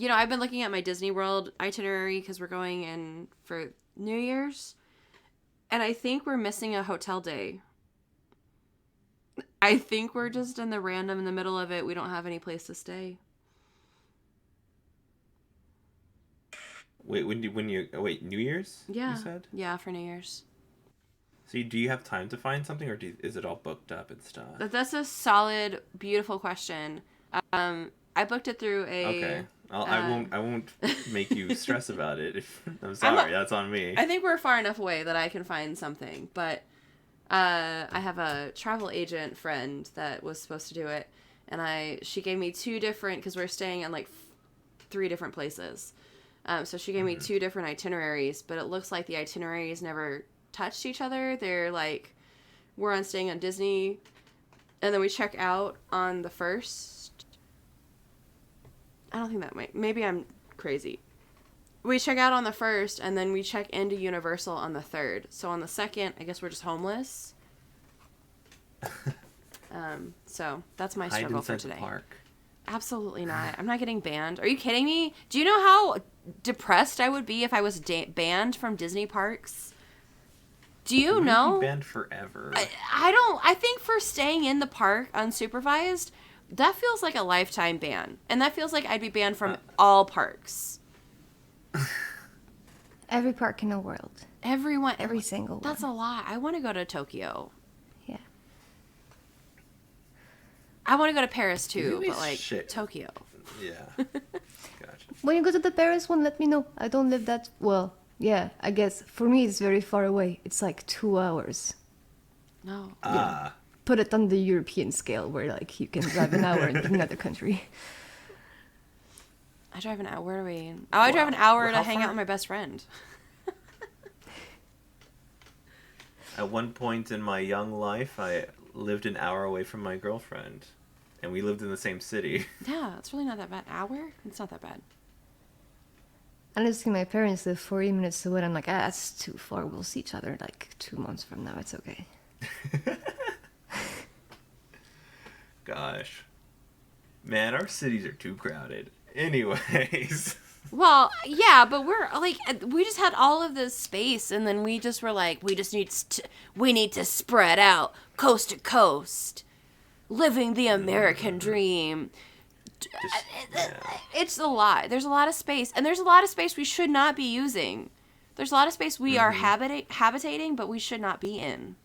I've been looking at my Disney World itinerary because we're going in for New Year's, and I think we're missing a hotel day. I think we're just in the middle of it. We don't have any place to stay. Wait, New Year's? You Yeah. said? Yeah, for New Year's. So do you have time to find something, or is it all booked up and stuff? That's a solid, beautiful question. I booked it through Okay. a. I won't make you stress about it. I'm I'm a, sorry, that's on me. I think we're far enough away that I can find something, but I have a travel agent friend that was supposed to do it, and she gave me two different, because we're staying in like three different places. So she gave me two different itineraries, but it looks like the itineraries never touched each other. They're like, we're on staying on Disney, and then we check out on the 1st. I don't think that might. Maybe I'm crazy. We check out on the 1st, and then we check into Universal on the 3rd. So on the 2nd, I guess we're just homeless. So that's my Hide struggle for inside today. the park. Absolutely not. I'm not getting banned. Are you kidding me? Do you know how depressed I would be if I was banned from Disney parks? Do you know? Be banned forever. I think for staying in the park unsupervised, that feels like a lifetime ban. And that feels like I'd be banned from all parks. Every park in the world. Everyone. Every single one. That's a lot. I want to go to Tokyo. Yeah. I want to go to Paris too, Really but like shit. Tokyo. Yeah. Gotcha. When you go to the Paris one, let me know. I don't live that well. Yeah, I guess for me it's very far away. It's like 2 hours. No. Put it on the European scale, where like you can drive an hour in another country. I drive an hour. Where are we? Oh, I drive an hour to hang out with my best friend. At one point in my young life, I lived an hour away from my girlfriend, and we lived in the same city. Yeah, it's really not that bad. Hour? It's not that bad. Honestly, my parents live 40 minutes away, and I'm like, that's too far. We'll see each other like 2 months from now. It's okay. Gosh. Man, our cities are too crowded. Anyways. Well, yeah, but we're like, we just had all of this space, and then we just were like, we need to spread out coast to coast, living the American dream. It's a lot. There's a lot of space, and there's a lot of space we should not be using. There's a lot of space we are habitating, but we should not be in.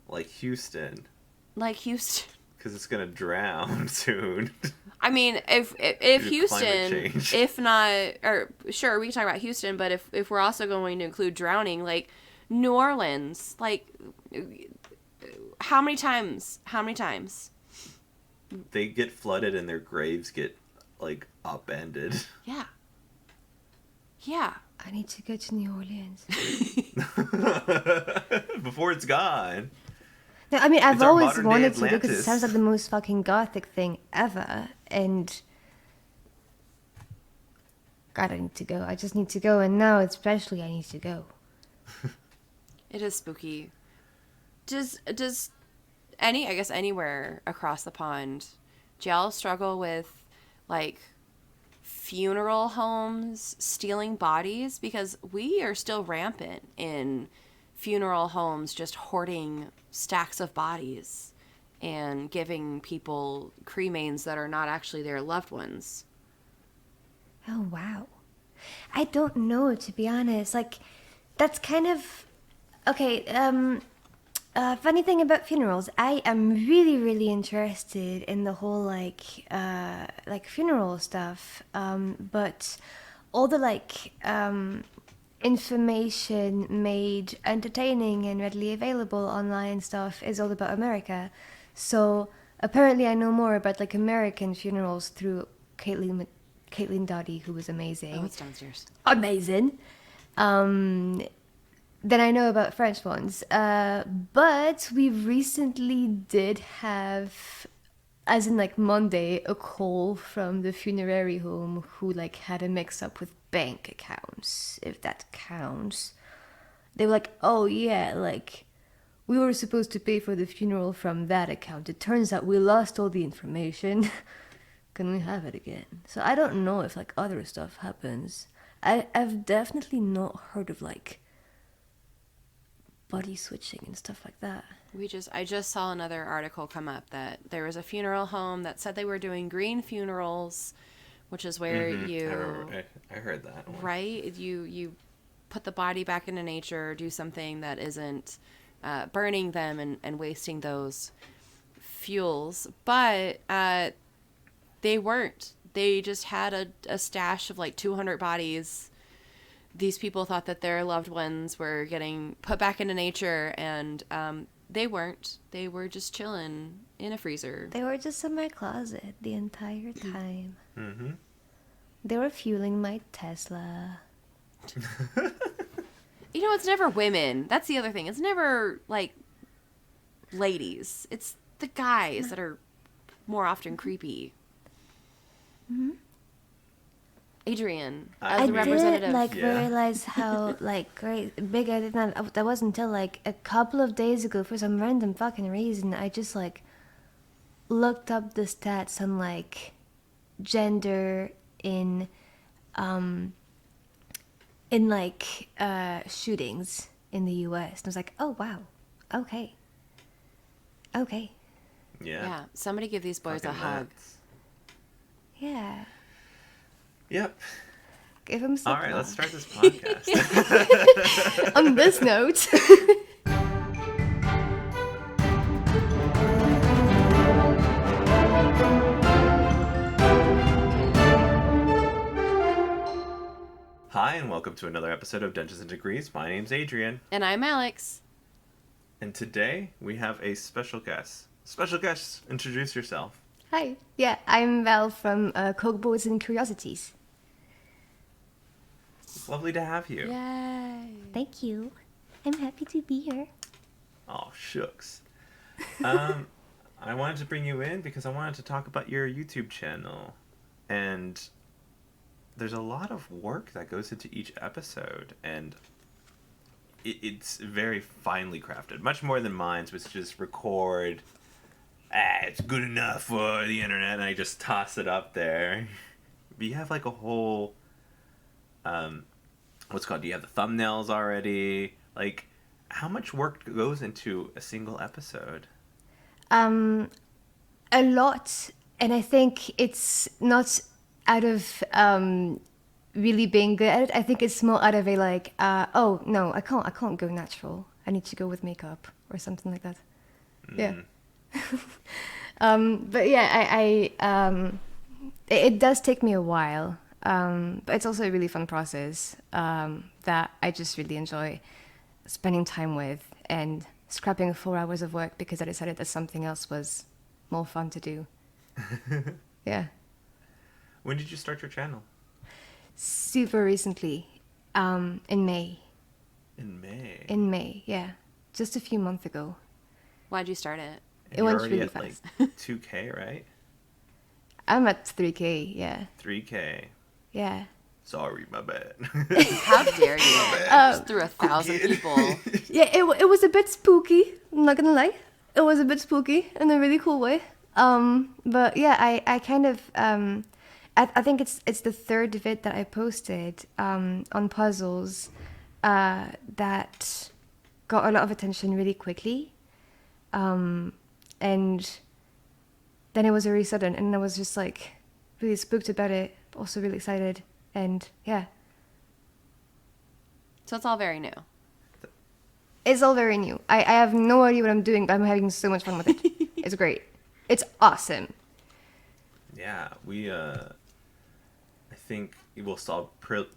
Like Houston. Like Houston. Because it's going to drown soon. I mean, if Houston, if not, or sure, we can talk about Houston, but if we're also going to include drowning, like New Orleans, like how many times? They get flooded and their graves get like upended. Yeah. Yeah. I need to go to New Orleans. Before it's gone. No, I mean, I've always wanted to Atlantis. because it sounds like the most fucking gothic thing ever. And God, I need to go. I just need to go, and now especially I need to go. It is spooky. Does I guess anywhere across the pond, do y'all struggle with like funeral homes stealing bodies? Because we are still rampant in funeral homes just hoarding stacks of bodies and giving people cremains that are not actually their loved ones. Oh, wow. I don't know, to be honest. Like, that's kind of... Okay, funny thing about funerals, I am really, really interested in the whole, like funeral stuff. But all the, information made entertaining and readily available online and stuff is all about America. So apparently I know more about like American funerals through Caitlin Dottie, who was amazing. Oh, it's downstairs. Amazing. Than I know about French ones. But we recently did have, as in like Monday, a call from the funerary home who like had a mix up with bank accounts, if that counts. They were like, oh yeah, like we were supposed to pay for the funeral from that account. It turns out we lost all the information. can we have it again? So I don't know if like other stuff happens. I've definitely not heard of like body switching and stuff like that. I just saw another article come up that there was a funeral home that said they were doing green funerals, which is where I heard that one. Right, you put the body back into nature, do something that isn't burning them and wasting those fuels. But they weren't. They just had a stash of like 200 bodies. These people thought that their loved ones were getting put back into nature, and they weren't. They were just chilling in a freezer. They were just in my closet the entire time. Mm-hmm. They were fueling my Tesla. You know, it's never women. That's the other thing. It's never like ladies. It's the guys that are more often creepy. Mm-hmm. Adrian, I as a representative. did realize how like big I did not. That wasn't until like a couple of days ago, for some random fucking reason, I just like looked up the stats on like gender in like shootings in the U.S. and I was like, oh wow, okay. Yeah. Somebody give these boys Fucking a hug. nuts. Yeah. Yep. Give him some. All right, let's start this podcast. On this note. Hi, and welcome to another episode of Dungeons and Degrees. My name's Adrian, And I'm Alex. and today we have a special guest. Special guest, introduce yourself. Hi. Yeah, I'm Val from Corkboards and Curiosities. It's lovely to have you. Yay. Thank you. I'm happy to be here. Oh, shucks. I wanted to bring you in because I wanted to talk about your YouTube channel. And there's a lot of work that goes into each episode. And it's very finely crafted. Much more than mine's, which just record. It's good enough for the internet. And I just toss it up there. But you have like a whole... what's it called? Do you have the thumbnails already? Like, how much work goes into a single episode? A lot, and I think it's not out of really being good at it. I think it's more out of a like, oh no, I can't go natural. I need to go with makeup or something like that. Yeah. But yeah, it does take me a while. But it's also a really fun process that I just really enjoy spending time with and scrapping 4 hours of work because I decided that something else was more fun to do. Yeah. When did you start your channel? Super recently, in May. In May. In May, yeah. Just a few months ago. Why'd you start it? And It went you're already really at, fast. like 2K, right? I'm at 3K, yeah. 3K. Yeah. Sorry, my bad. How dare you? Just through 1,000 people. Yeah, it was a bit spooky, I'm not gonna lie. It was a bit spooky in a really cool way. But yeah, I kind of I think it's the third vid that I posted on puzzles that got a lot of attention really quickly. And then it was very sudden and I was just like really spooked about it, but also really excited, and yeah. So it's all very new. It's all very new. I have no idea what I'm doing, but I'm having so much fun with it. It's great. It's awesome. Yeah, we, I think we'll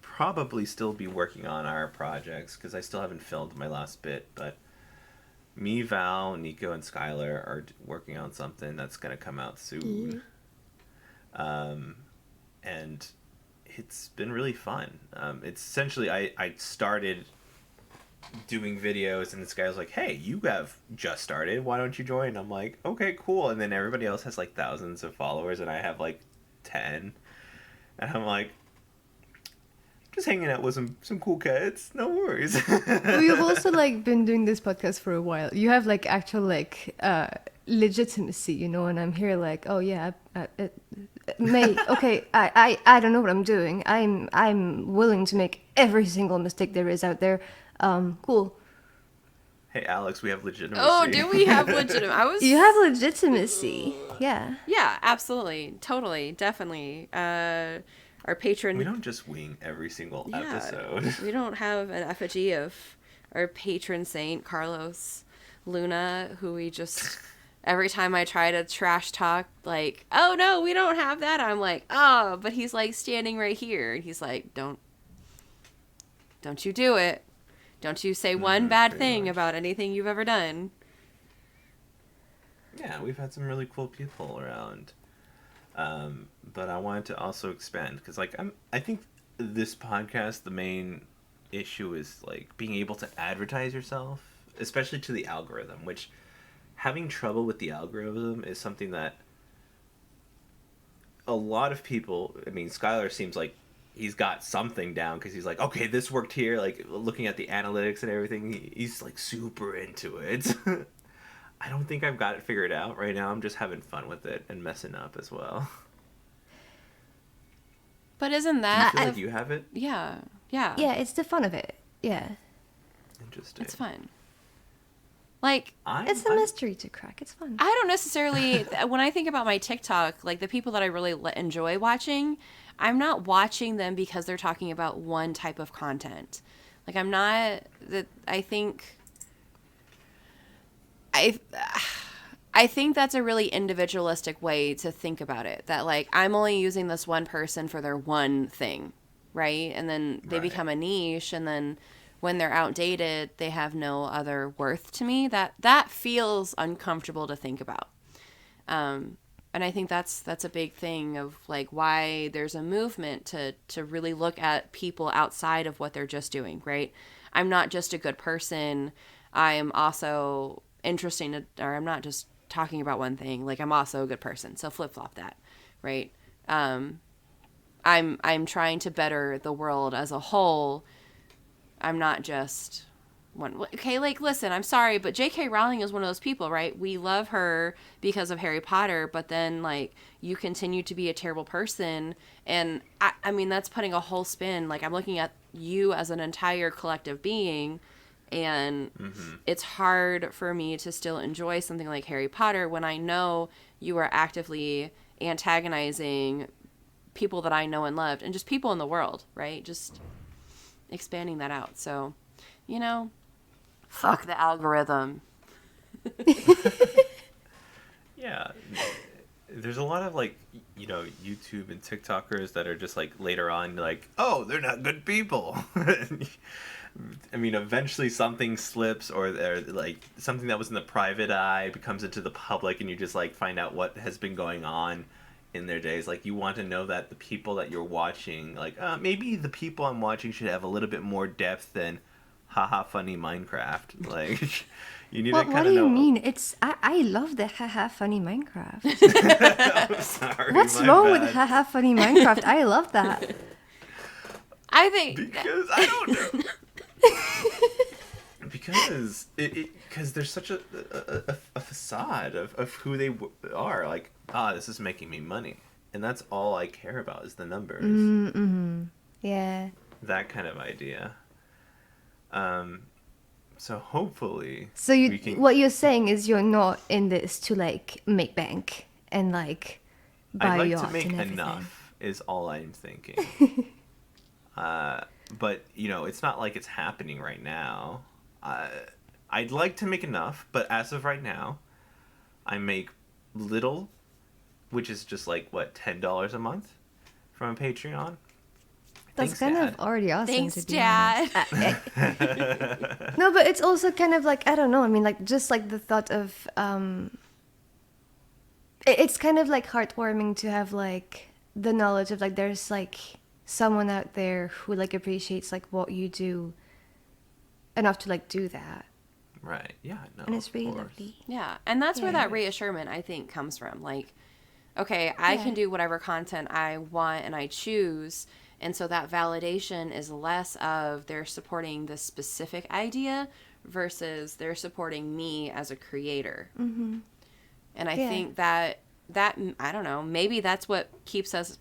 probably still be working on our projects, because I still haven't filmed my last bit, but me, Val, Nico, and Skylar are working on something that's going to come out soon. And it's been really fun. It's essentially, I started doing videos and this guy was like, hey, you have just started, why don't you join? I'm like, okay, cool. And then everybody else has like thousands of followers and I have like 10, and I'm like, just hanging out with some cool kids, no worries. We've also like been doing this podcast for a while. You have like actual like legitimacy, you know, and I'm here like, oh yeah, mate, okay, I don't know what I'm doing. I'm willing to make every single mistake there is out there. Cool. Hey, Alex, we have legitimacy. Oh, do we have legitimate? You have legitimacy. Yeah. Yeah, absolutely, totally, definitely. Our patron. We don't just wing every single episode. We don't have an effigy of our patron saint Carlos Luna, who we just every time I try to trash talk, like, oh no, we don't have that. I'm like, oh, but he's like standing right here, and he's like, don't you do it. Don't you say one bad thing about anything you've ever done. Yeah, we've had some really cool people around. But I wanted to also expand because, like, I think this podcast, the main issue is like being able to advertise yourself, especially to the algorithm. Which having trouble with the algorithm is something that a lot of people. I mean, Skylar seems like he's got something down because he's like, okay, this worked here. Like looking at the analytics and everything, he's like super into it. I don't think I've got it figured out right now. I'm just having fun with it and messing up as well. But isn't Do you that... feel like you have it? Yeah. Yeah. Yeah, it's the fun of it. Yeah. Interesting. It's fun. Like... It's a mystery to crack. It's fun. I don't necessarily... when I think about my TikTok, like the people that I really enjoy watching, I'm not watching them because they're talking about one type of content. Like I'm not... I think that's a really individualistic way to think about it. That like I'm only using this one person for their one thing, right? And then they become a niche, and then when they're outdated, they have no other worth to me. That feels uncomfortable to think about. And I think that's a big thing of like why there's a movement to really look at people outside of what they're just doing, right? I'm not just a good person. I'm also interesting, or I'm not just talking about one thing. Like I'm also a good person. So flip-flop that, right? I'm trying to better the world as a whole. I'm not just one. Okay, like listen, I'm sorry, but J.K. Rowling is one of those people, right? We love her because of Harry Potter, but then like you continue to be a terrible person, and I mean that's putting a whole spin. Like I'm looking at you as an entire collective being. And it's hard for me to still enjoy something like Harry Potter when I know you are actively antagonizing people that I know and loved and just people in the world, right? Just expanding that out. So, you know, fuck the algorithm. Yeah. There's a lot of like, you know, YouTube and TikTokers that are just like later on like, oh, they're not good people. I mean, eventually something slips, or they're like something that was in the private eye becomes into the public, and you just like find out what has been going on in their days. Like you want to know that the people that you're watching, like maybe the people I'm watching should have a little bit more depth than haha funny Minecraft. Like you need to kind of know. What do you mean? It's I love the haha funny Minecraft. I'm sorry. What's wrong with haha funny Minecraft? I love that. I think because I don't know. because there's such a facade of who they are. Like, this is making me money, and that's all I care about is the numbers. Mm-hmm. Yeah. That kind of idea. So hopefully. So what you're saying is you're not in this to like make bank and like buy I'd like yacht to make and everything. enough is all I'm thinking. But, you know, it's not like it's happening right now. I'd like to make enough, but as of right now, I make little, which is just like, what, $10 a month from a Patreon? That's Thanks, kind Dad. of already awesome. thanks, to be Dad. honest. No, but it's also kind of like, I don't know. I mean, like, just like the thought of, it's kind of like heartwarming to have like the knowledge of like, there's like someone out there who like appreciates like what you do enough to like do that. Right. Yeah. No. And it's really of course. lovely. Yeah, and that's where Yeah. that reassurance, I think, comes from. Like, okay, I Yeah. can do whatever content I want and I choose, and so that validation is less of they're supporting this specific idea versus they're supporting me as a creator. Mm-hmm. And I Yeah. think that that, I don't know, maybe that's what keeps us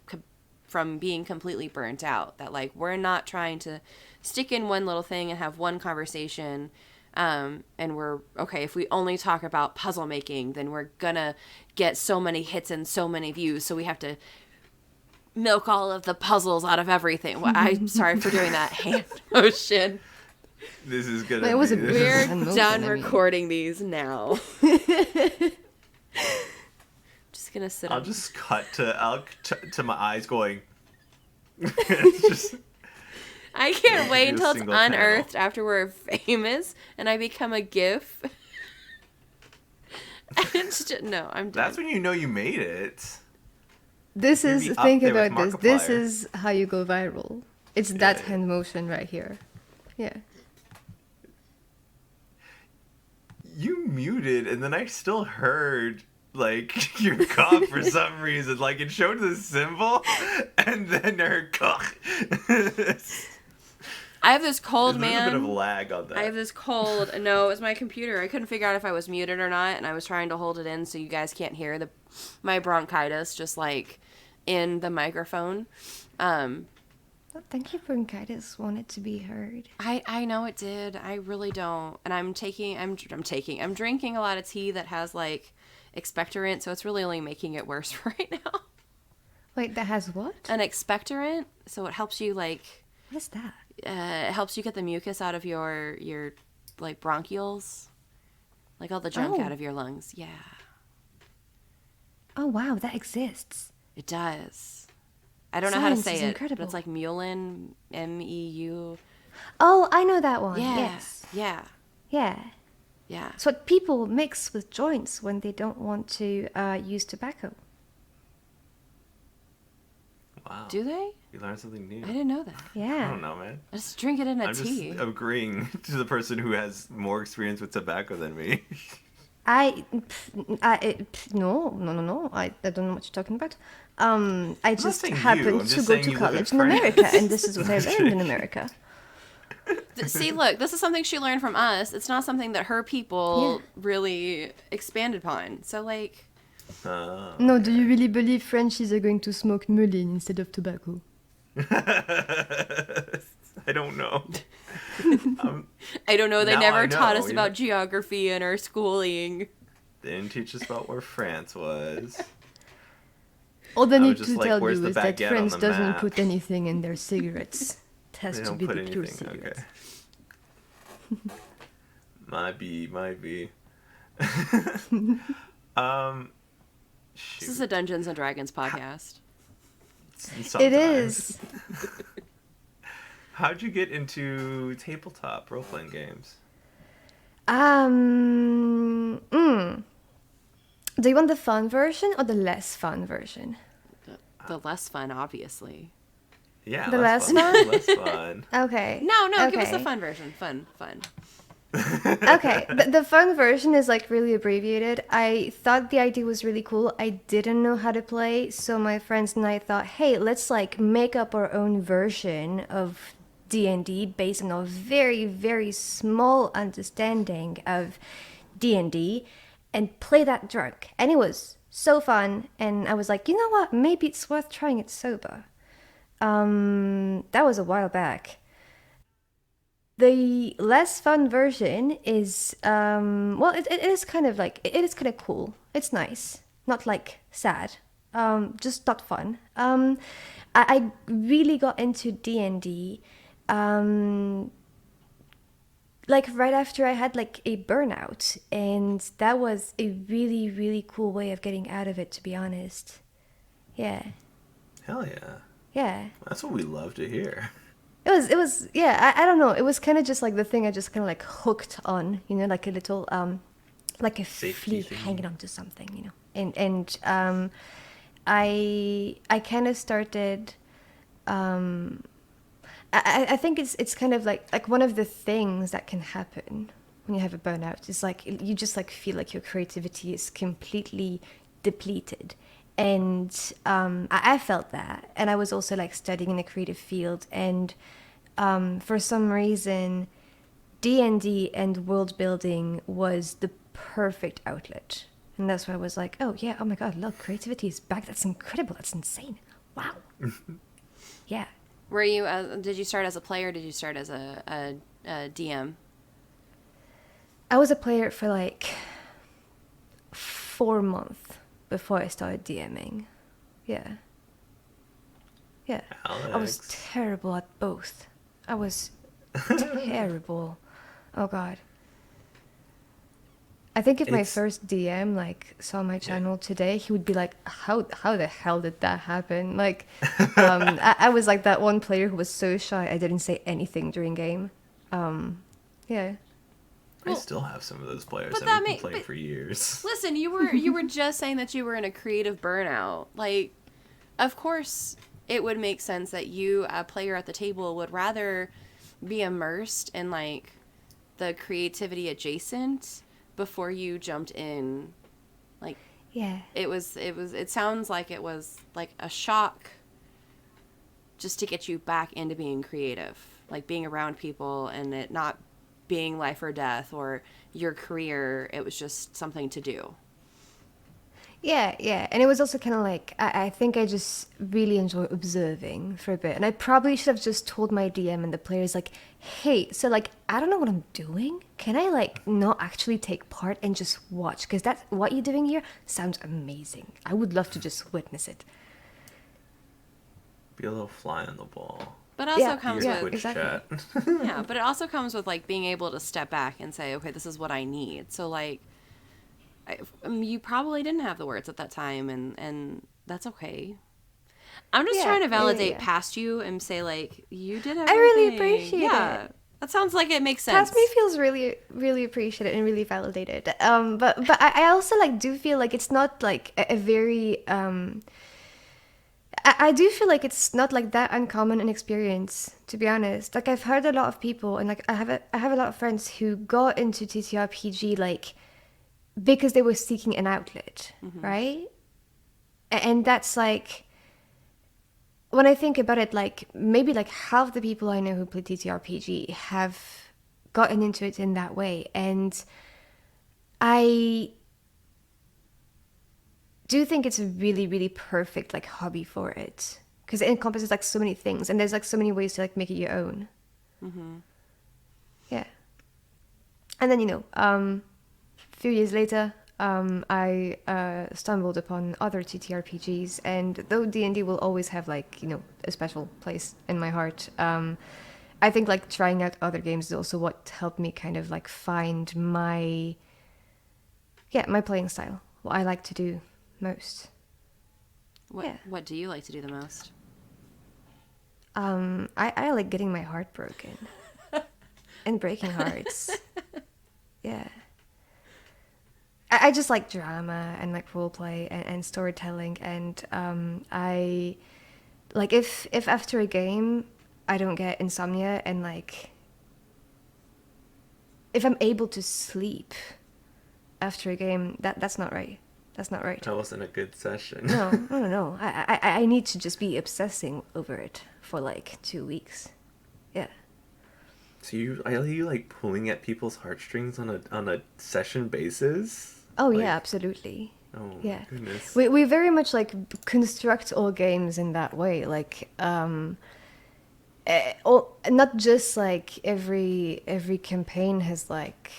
from being completely burnt out. That like we're not trying to stick in one little thing and have one conversation. And we're okay, if we only talk about puzzle making, then we're gonna get so many hits and so many views. So we have to milk all of the puzzles out of everything. Well, I'm sorry for doing that hand motion. This is gonna. It was a We're hand motion, done I mean. recording these now. Just gonna sit. I'll on... just cut to my eyes going. It's just. I can't wait Do a until it's single panel. unearthed after we're famous and I become a GIF. It's just, no, I'm done. That's when you know you made it. This You'd is, be up think there with about this. This Markiplier. is how you go viral. It's that Yeah. hand motion right here. Yeah. You muted, and then I still heard like your cough for some reason. Like it showed the symbol, and then her cough. I have this cold, There's man. a bit of lag on that. I have this cold. No, it was my computer. I couldn't figure out if I was muted or not, and I was trying to hold it in so you guys can't hear my bronchitis just like in the microphone. Well, thank you, bronchitis. Want it to be heard. I know it did. I really don't. And I'm drinking a lot of tea that has like expectorant, so it's really only making it worse right now. Wait, that has what? An expectorant, so it helps you like What is that? it helps you get the mucus out of your like bronchioles, like all the junk Oh. out of your lungs. Yeah, Oh wow, that exists. it does. I don't know how to Science say is it, incredible. but it's like Mulin, MEU. Oh, I know that one. Yeah, Yes. yeah, Yeah. yeah. It's what people mix with joints when they don't want to use tobacco. Wow. Do they? You learned something new. I didn't know that. I Yeah. don't know, man. I just drink it in a I'm tea. just agreeing to the person who has more experience with tobacco than me. No. I don't know what you're talking about. I just saying you, happened I'm to just go saying to you live in college in America, France. and this is what I learned in America. See, look, this is something she learned from us. It's not something that her people really expanded upon. So, like, No, do you really believe Frenchies are going to smoke mulin instead of tobacco? I don't know. I don't know. They Now never I taught know, us you about know. geography in our schooling. They didn't teach us about where France was. All they I was need just to like, tell where's you the is that baguette on France the doesn't map? put anything in their cigarettes. It has They to don't be put the pure anything. cigarettes. Okay. Might be. This is a Dungeons and Dragons podcast. It is. How'd you get into tabletop role-playing games? Do you want the fun version or the less fun version? The less fun, obviously. Yeah, The less less fun. Less fun. Okay. No, give us the Okay. fun version. Fun. Okay, the fun version is like really abbreviated. I thought the idea was really cool. I didn't know how to play, so my friends and I thought, hey, let's like make up our own version of D&D based on a very, very small understanding of D&D and play that drunk. And it was so fun, and I was like, you know what, maybe it's worth trying it sober. That was a while back. The less fun version is, well, it is kind of like, it is kind of cool. It's nice. Not like sad. Just not fun. I really got into D&D, like right after I had like a burnout. And that was a really, really cool way of getting out of it, to be honest. Yeah. Hell yeah. Yeah. That's what we love to hear. It was, yeah, I don't know. It was kind of just like the thing I just kind of like hooked on, you know, like a little, like a Safety flea thing. hanging onto something, you know. And I kind of started, I think it's kind of like one of the things that can happen when you have a burnout is like, you just like feel like your creativity is completely depleted. And I felt that, and I was also like studying in a creative field, and for some reason, D&D and world building was the perfect outlet. And that's where I was like, oh yeah, oh my god, look, creativity is back. That's incredible. That's insane. Wow. Yeah. Were you? Did you start as a player? Or did you start as a DM? I was a player for like 4 months before I started DMing. Yeah. Yeah. Alex. I was terrible at both. I was terrible. Oh god. I think if my first DM like saw my channel today, he would be like, "How the hell did that happen?" Like, I was like that one player who was so shy I didn't say anything during game. Yeah. I still have some of those players but that we've been playing for years. Listen, you were just saying that you were in a creative burnout. Like, of course, it would make sense that you, a player at the table, would rather be immersed in like the creativity adjacent before you jumped in. Like, Yeah. it sounds like it was like a shock just to get you back into being creative, like being around people and it not being life or death or your career. It was just something to do. Yeah, yeah. And it was also kind of like, I think I just really enjoy observing for a bit. And I probably should have just told my DM and the players, like, hey, so, like, I don't know what I'm doing. Can I, like, not actually take part and just watch? Because that's what you're doing here sounds amazing. I would love to just witness it. Be a little fly on the wall. But also Yeah, comes yeah, with exactly. Chat. yeah, but it also comes with like being able to step back and say, okay, this is what I need. So like, you probably didn't have the words at that time, and that's okay. I'm just Yeah, trying to validate yeah. past you and say like, you did everything. I really appreciate it. That sounds like it makes sense. Past me feels really, really appreciated and really validated. But I also like do feel like it's not like a very I do feel like it's not like that uncommon an experience, to be honest. Like I've heard a lot of people, and like I have a lot of friends who got into TTRPG like because they were seeking an outlet, right? And that's like, when I think about it, like maybe like half the people I know who play TTRPG have gotten into it in that way, and I do think it's a really, really perfect like hobby for it, because it encompasses like so many things, and there's like so many ways to like make it your own. Yeah. And then a few years later, I stumbled upon other TTRPGs, and though D&D will always have like a special place in my heart, I think like trying out other games is also what helped me kind of like find my playing style, what I like to do most. What do you like to do the most? I like getting my heart broken and breaking hearts. Yeah. I just like drama and like roleplay and storytelling, and I like if after a game I don't get insomnia, and like if I'm able to sleep after a game, that's not right. That's not right. That wasn't a good session. No. I need to just be obsessing over it for like 2 weeks. Yeah. So are you like pulling at people's heartstrings on a session basis? Oh Like- yeah, absolutely. Oh Yeah. my goodness. We very much like construct all games in that way, like not just like every campaign has like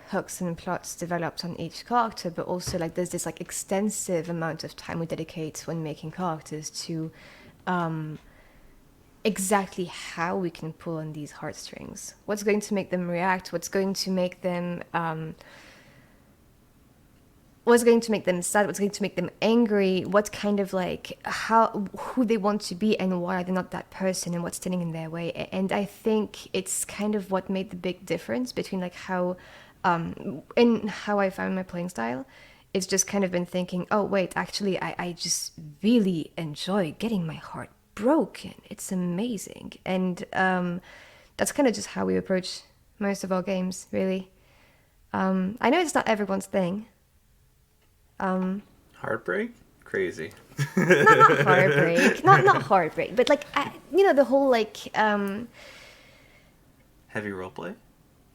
hooks and plots developed on each character, but also like there's this like extensive amount of time we dedicate when making characters to exactly how we can pull on these heartstrings, what's going to make them react, what's going to make them sad, what's going to make them angry, what kind of like who they want to be and why they're not that person, and what's standing in their way. And I think it's kind of what made the big difference between like how I found my playing style. It's just kind of been thinking, oh wait, actually I just really enjoy getting my heart broken. It's amazing. And that's kind of just how we approach most of our games, really. I know it's not everyone's thing. Heartbreak? Crazy. Not heartbreak, not heartbreak, but like the whole like Heavy roleplay?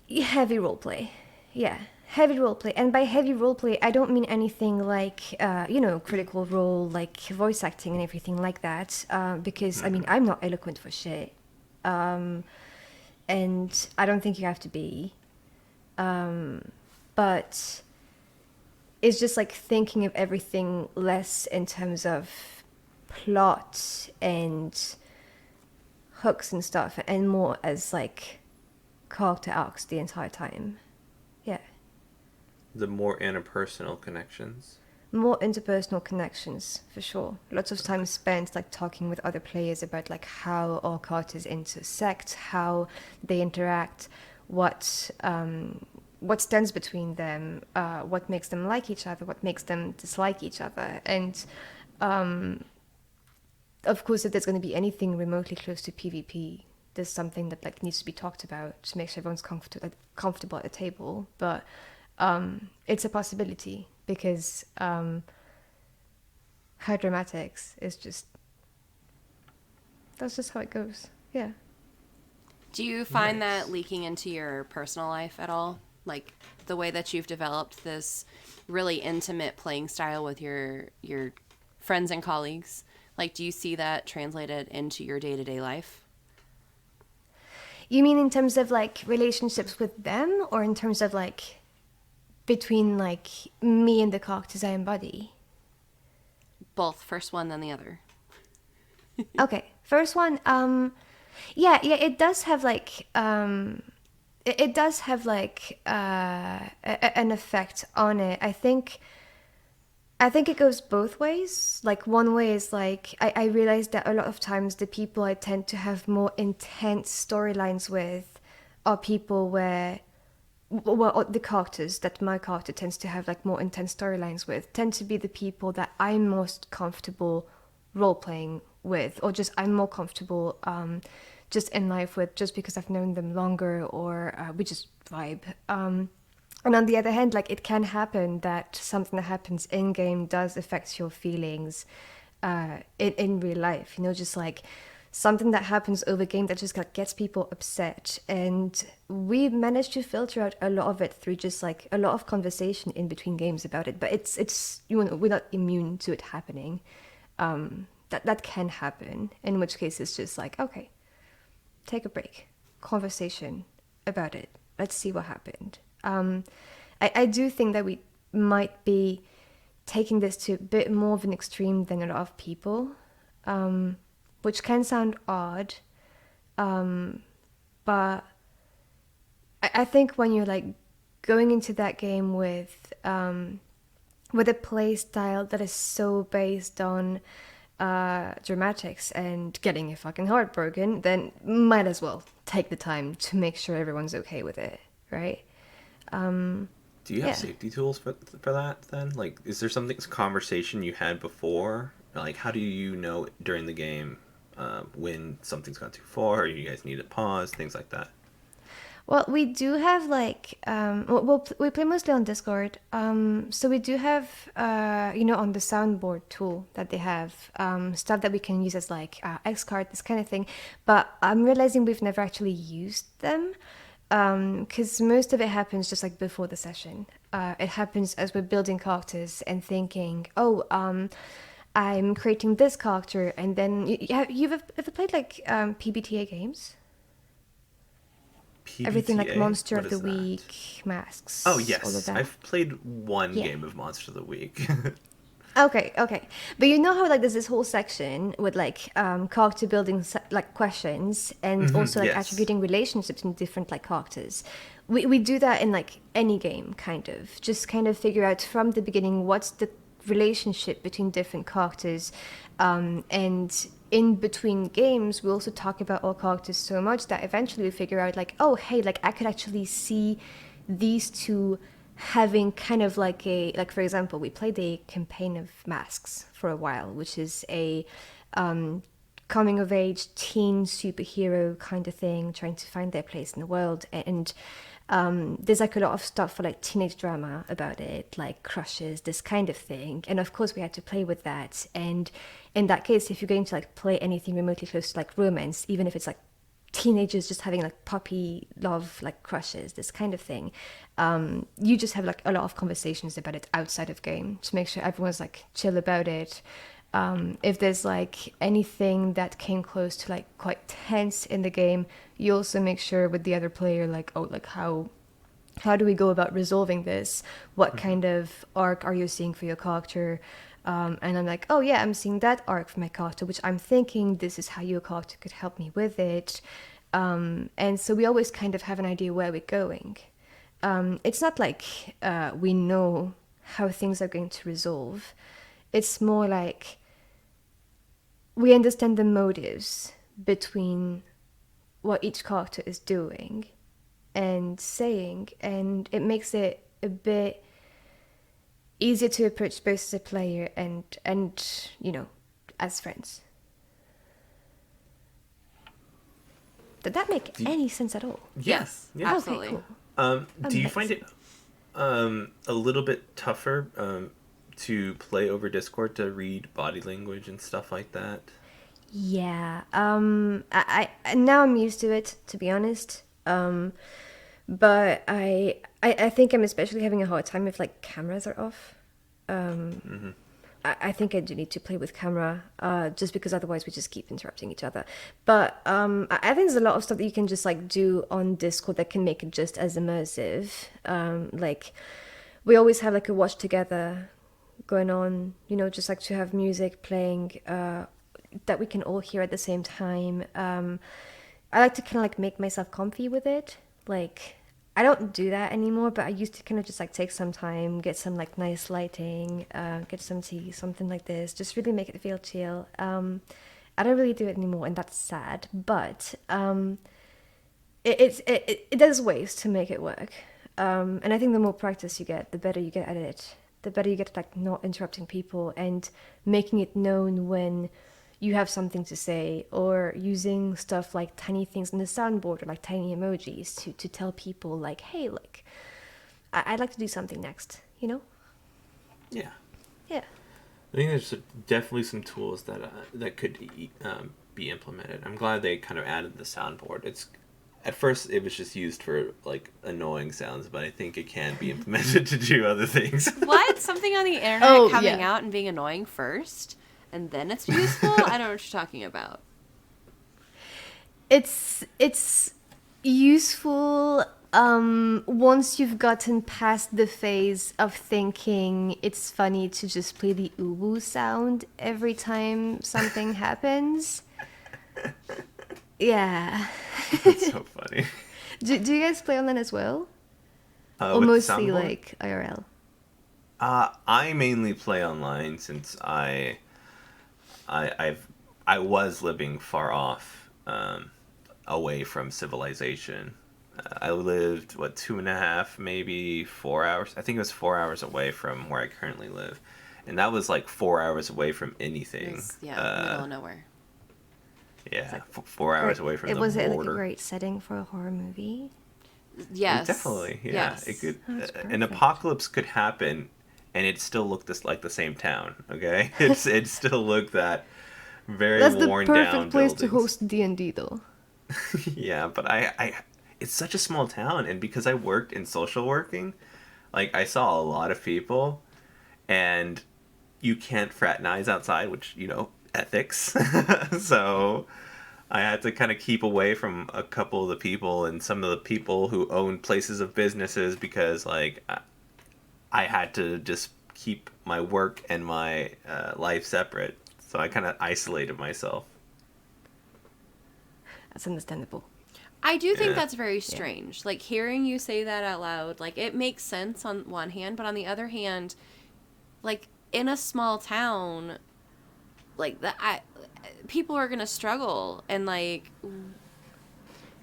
heavy roleplay. Yeah, Heavy roleplay, and by heavy roleplay, I don't mean anything like, Critical Role, like voice acting and everything like that. Because I mean, I'm not eloquent for shit, and I don't think you have to be. But it's just like thinking of everything less in terms of plot and hooks and stuff, and more as like character arcs the entire time. Yeah. The more interpersonal connections. More interpersonal connections, for sure. Lots of time spent like talking with other players about like how our characters intersect, how they interact, what stands between them, what makes them like each other, what makes them dislike each other, and of course, if there's going to be anything remotely close to PvP, there's something that like needs to be talked about to make sure everyone's comfortable at the table. But it's a possibility because her dramatics is just, that's just how it goes. Yeah. Do you find Nice. that leaking into your personal life at all? Like the way that you've developed this really intimate playing style with your friends and colleagues? Like, do you see that translated into your day-to-day life? You mean in terms of like relationships with them, or in terms of like between like me and the characters I embody? Both, first one, then the other. Okay, first one. Yeah, it does have like it does have like an effect on it. I think it goes both ways. Like one way is like I realized that a lot of times the people I tend to have more intense storylines with are people where, well, the characters that my character tends to have like more intense storylines with tend to be the people that I'm most comfortable role playing with, or just I'm more comfortable just in life with, just because I've known them longer, or we just vibe. And on the other hand, like it can happen that something that happens in game does affect your feelings in real life. You know, just like something that happens over game that just like gets people upset. And we managed to filter out a lot of it through just like a lot of conversation in between games about it. But it's we're not immune to it happening. That can happen. In which case, it's just like, okay, take a break, conversation about it. Let's see what happened. I do think that we might be taking this to a bit more of an extreme than a lot of people, which can sound odd, but I think when you're like going into that game with a play style that is so based on dramatics and getting your fucking heart broken, then might as well take the time to make sure everyone's okay with it, right? Do you have Yeah. safety tools for that then? Like, is there something conversation you had before? Like, how do you know during the game when something's gone too far, or you guys need to pause, things like that? Well, we do have like we play mostly on Discord. So we do have on the soundboard tool that they have stuff that we can use as like X card, this kind of thing. But I'm realizing we've never actually used them because most of it happens just like before the session. It happens as we're building characters and thinking, I'm creating this character, and then you've ever played like PBTA games? Everything like PBTA? Monster What of the is that? Week, masks. Oh all of yes, that. I've played one Yeah. game of Monster of the Week. Okay. But you know how like there's this whole section with like character building like questions, and also like yes. attributing relationships in different like characters. We do that in like any game, kind of. Just kind of figure out from the beginning what's the relationship between different characters, and in between games we also talk about our characters so much that eventually we figure out like, oh hey, like I could actually see these two having kind of like a, like for example, we played a campaign of Masks for a while, which is a coming of age teen superhero kind of thing, trying to find their place in the world. And there's like a lot of stuff for like teenage drama about it, like crushes, this kind of thing. And of course we had to play with that. And in that case, if you're going to like play anything remotely close to like romance, even if it's like teenagers just having like puppy love like crushes, this kind of thing. You just have like a lot of conversations about it outside of game to make sure everyone's like chill about it. If there's like anything that came close to like quite tense in the game, you also make sure with the other player like, oh, like how do we go about resolving this? What kind of arc are you seeing for your character? And I'm like, oh yeah, I'm seeing that arc for my character, which I'm thinking this is how your character could help me with it. And so we always kind of have an idea where we're going. It's not like we know how things are going to resolve. It's more like we understand the motives between what each character is doing and saying, and it makes it a bit easier to approach both as a player and you know, as friends. Did that make any sense at all? Yes. Yeah. Absolutely. Okay, cool. Do you find it a little bit tougher to play over Discord to read body language and stuff like that? Yeah. I now I'm used to it, to be honest. But I think I'm especially having a hard time if like cameras are off. I think I do need to play with camera, just because otherwise we just keep interrupting each other. But I think there's a lot of stuff that you can just like do on Discord that can make it just as immersive. Like we always have like a watch together going on, you know, just like to have music playing that we can all hear at the same time. I like to kind of like make myself comfy with it. Like I don't do that anymore, but I used to kind of just like take some time, get some like nice lighting, get some tea, something like this, just really make it feel chill. I don't really do it anymore, and that's sad, but there's ways to make it work. And I think the more practice you get, the better you get at it. The better you get at like not interrupting people and making it known when you have something to say, or using stuff like tiny things on the soundboard or like tiny emojis to tell people like, hey, like I'd like to do something next, you know? Yeah. Yeah. I think there's definitely some tools that could be implemented. I'm glad they kind of added the soundboard. It's at first it was just used for like annoying sounds, but I think it can be implemented to do other things. What? Something on the internet Oh, coming yeah. out and being annoying first, and then it's useful? I don't know what you're talking about. It's useful once you've gotten past the phase of thinking it's funny to just play the uwu sound every time something happens. Yeah. That's so funny. Do you guys play online as well? Or With the mostly soundboard? like IRL? I mainly play online since I was living far off, away from civilization. I lived 2.5, maybe 4 hours. I think it was 4 hours away from where I currently live, and that was like 4 hours away from anything. It's, middle of nowhere. Yeah, 4 hours away from the Was it like a border. great setting for a horror movie? Yes. Definitely, yeah. Yes. It could. That's An perfect. apocalypse could happen, and it still looked like the same town. Okay, it still looked that very That's the worn perfect down place to buildings. host D&D though. Yeah, but it's such a small town, and because I worked in social working, like I saw a lot of people, and you can't fraternize outside, which ethics. So I had to kind of keep away from a couple of the people and some of the people who own places of businesses because like I had to just keep my work and my life separate. So I kind of isolated myself. That's understandable. I do think Yeah. that's very strange. Like, hearing you say that out loud, like, it makes sense on one hand, but on the other hand, like, in a small town, like, people are gonna struggle, and, like,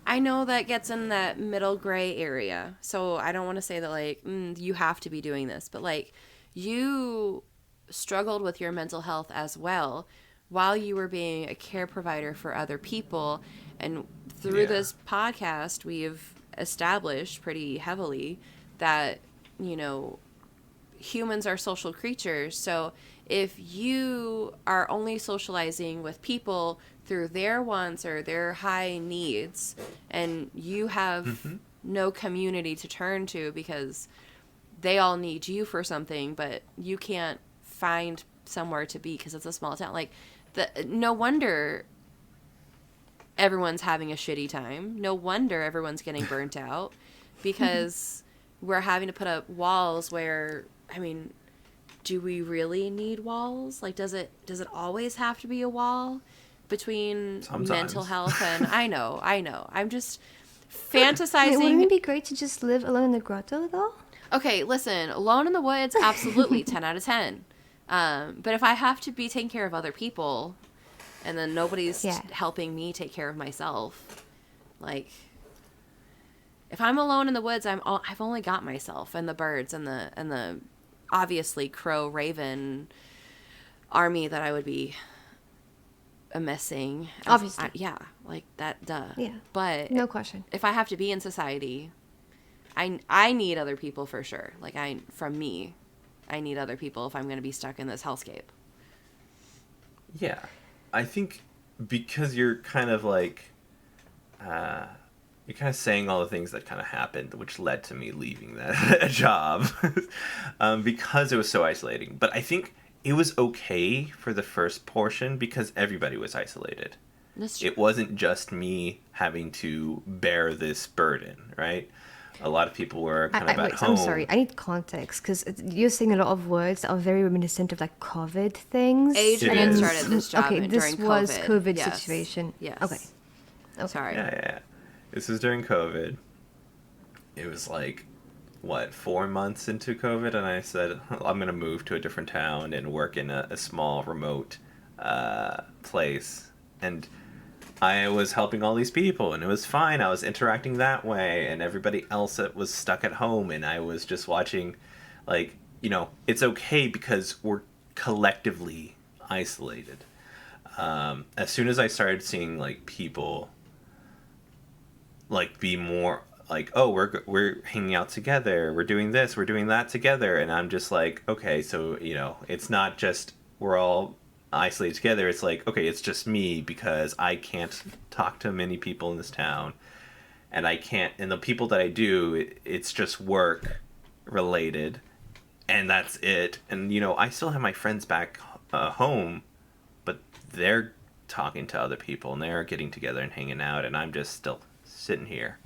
I know that gets in that middle gray area, so I don't want to say that, like, you have to be doing this, but, like, you struggled with your mental health as well while you were being a care provider for other people, and through Yeah. this podcast we've established pretty heavily that humans are social creatures. So if you are only socializing with people through their wants or their high needs, and you have no community to turn to because they all need you for something, but you can't find somewhere to be because it's a small town. Like, no wonder everyone's having a shitty time. No wonder everyone's getting burnt out because we're having to put up walls where, I mean, do we really need walls? Like, does it always have to be a wall between Sometimes. mental health and I know. I'm just Wait, fantasizing. wouldn't it be great to just live alone in the grotto, though? Okay, listen, alone in the woods, absolutely 10 out of 10. But if I have to be taking care of other people and then nobody's helping me take care of myself, like, if I'm alone in the woods, I've only got myself and the birds and the obviously crow raven army that I would be missing. Obviously. Yeah, like that, duh. Yeah. But No question. if I have to be in society, I need other people for sure. Like, I need other people if I'm going to be stuck in this hellscape. Yeah. I think because you're kind of like, you're kind of saying all the things that kind of happened, which led to me leaving that job because it was so isolating. But I think it was okay for the first portion because everybody was isolated. That's true. It wasn't just me having to bear this burden, right? A lot of people were kind of at home. I'm sorry. I need context because you're saying a lot of words that are very reminiscent of like COVID things. Adrian is. started this job Okay, this during was COVID. COVID Yes. situation. Yes. Okay. Sorry. Yeah. This was during COVID. It was like, 4 months into COVID, and I said, I'm going to move to a different town and work in a small, remote place. And I was helping all these people, and it was fine. I was interacting that way, and everybody else that was stuck at home, and I was just watching, like, it's okay because we're collectively isolated. As soon as I started seeing, like, people, like, be more like, oh, we're hanging out together, we're doing this, we're doing that together, and I'm just like, okay, so it's not just we're all isolated together. It's like, okay, it's just me because I can't talk to many people in this town, and the people that I do, it's just work related, and that's it. And I still have my friends back home, but they're talking to other people and they're getting together and hanging out, and I'm just still sitting here.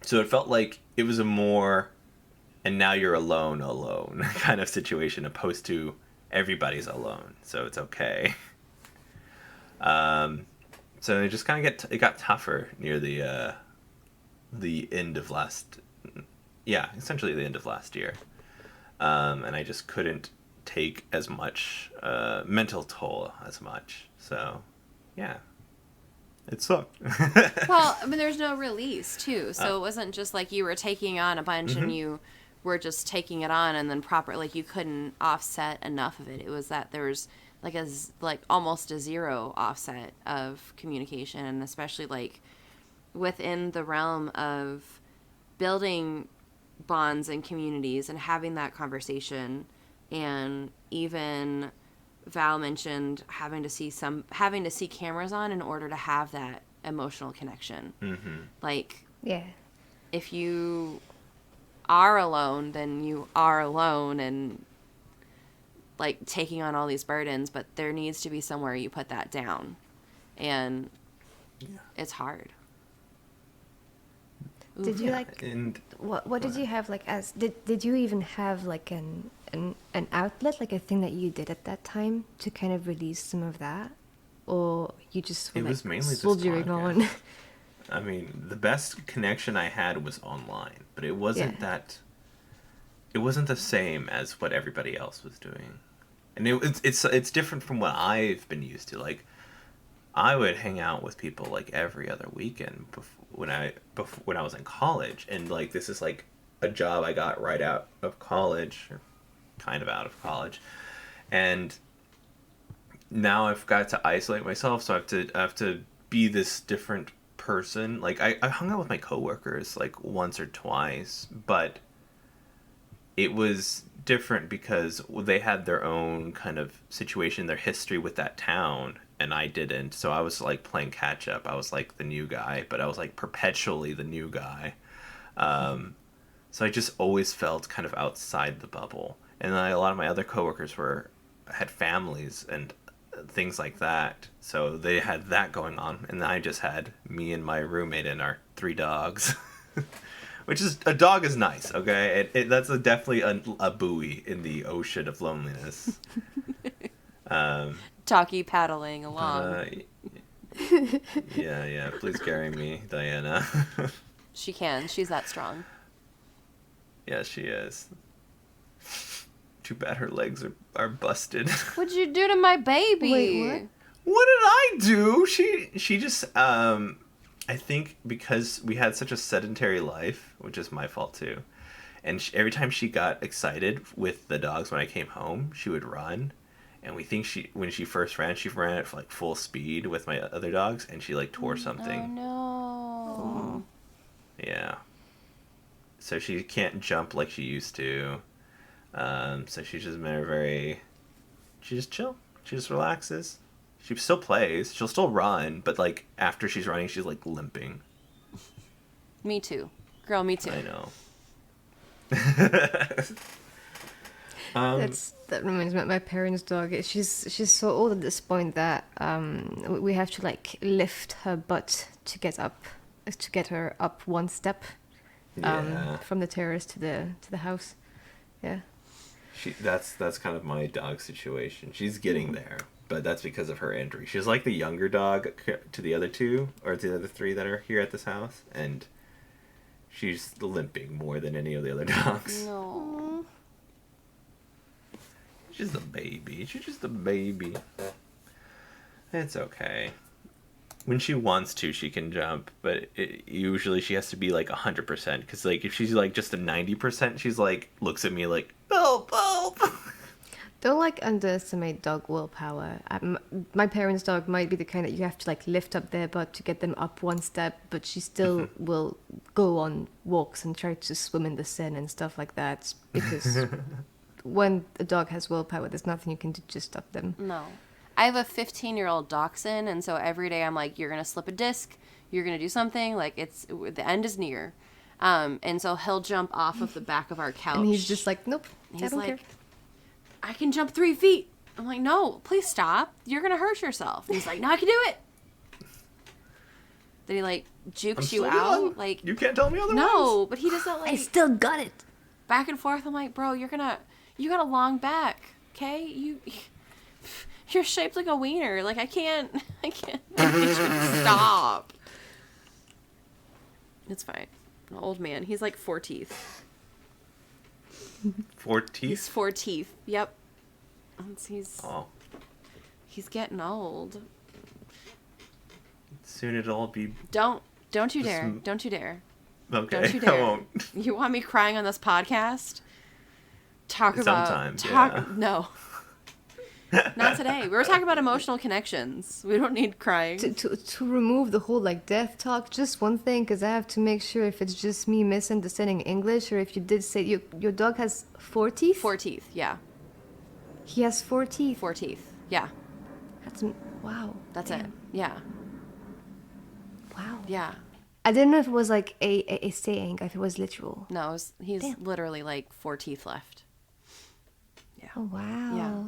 So it felt like it was a more, and now you're alone kind of situation, opposed to everybody's alone, so it's okay. So it just kind of it got tougher near the end of essentially the end of last year, and I just couldn't take as much mental toll as much. So, yeah. It sucked. Well, I mean, there's no release, too. So it wasn't just like you were taking on a bunch and you were just taking it on and then like, you couldn't offset enough of it. It was that there was like almost a zero offset of communication, and especially like within the realm of building bonds and communities and having that conversation. And even Val mentioned having to see cameras on in order to have that emotional connection. Mm-hmm. Like, yeah, if you are alone, then you are alone and like taking on all these burdens, but there needs to be somewhere you put that down, and it's hard. Did you what did you have like as did you even have like an outlet, like a thing that you did at that time to kind of release some of that, or you just were, it was mainly soldiering on? I mean, the best connection I had was online, but it wasn't it wasn't the same as what everybody else was doing, and it's different from what I've been used to. Like, I would hang out with people like every other weekend when I was in college, and like this is like a job I got right out of college, or kind of out of college, and now I've got to isolate myself, so I have to be this different person. Like, I hung out with my coworkers like once or twice, but it was different because they had their own kind of situation, their history with that town, and I didn't. So I was like playing catch up. I was like the new guy, but I was like perpetually the new guy. So I just always felt kind of outside the bubble. And then a lot of my other coworkers had families and things like that. So they had that going on, and I just had me and my roommate and our 3 dogs. Which is, a dog is nice, okay? That's definitely a buoy in the ocean of loneliness. Talkie paddling along. Yeah, please carry me, Diana. She can. She's that strong. Yeah, she is. Too bad her legs are busted. What'd you do to my baby? Wait, what? What did I do? She just I think because we had such a sedentary life, which is my fault too. And every time she got excited with the dogs when I came home, she would run. And we think when she first ran, she ran at like full speed with my other dogs, and she like tore something. Oh no. Yeah. So she can't jump like she used to. So she's just she just chill. She just relaxes. She still plays. She'll still run, but like after she's running, she's like limping. Me too. Girl, me too. I know. That reminds me of my parents' dog. She's so old at this point that we have to like lift her butt to get her up one step from the terrace to the house. Yeah. That's kind of my dog situation. She's getting there, but that's because of her injury. She's like the younger dog to the other 2 or to the other 3 that are here at this house, and she's limping more than any of the other dogs. No. She's a baby. She's just a baby. It's okay. When she wants to, she can jump, but usually she has to be like 100%. Because like if she's like just a 90%, she's like looks at me like help. Don't like underestimate dog willpower. My parents' dog might be the kind that you have to like lift up their butt to get them up one step, but she still will go on walks and try to swim in the Seine and stuff like that. Because when a dog has willpower, there's nothing you can do to stop them. No. I have a 15-year-old dachshund, and so every day I'm like, you're going to slip a disc, you're going to do something, like the end is near. And so he'll jump off of the back of our couch. And he's just like, nope, I don't care. I can jump 3 feet. I'm like, no, please stop. You're going to hurt yourself. And he's like, no, I can do it. Then he like jukes you out. Young. Like, you can't tell me otherwise. No, but he does that like. I still got it. Back and forth. I'm like, bro, you got a long back. Okay? You're shaped like a wiener. Like, I can't stop. It's fine. An old man. He's like 4 teeth. 4 teeth? He's 4 teeth. Yep. He's getting old. Soon it'll all be... Don't you dare. Don't you dare. Okay, Don't you dare. I won't. You want me crying on this podcast? Sometimes, No. Not today. We were talking about emotional connections. We don't need crying. To remove the whole like death talk, just one thing, because I have to make sure if it's just me misunderstanding English or if you did say your dog has 4 teeth. 4 teeth. Yeah. He has 4 teeth. 4 teeth. Yeah. That's wow. That's Damn. it. Yeah. Wow. Yeah. I didn't know if it was like a saying, if it was literal. No, he's Damn. literally like 4 teeth left. Yeah. Oh wow. Yeah.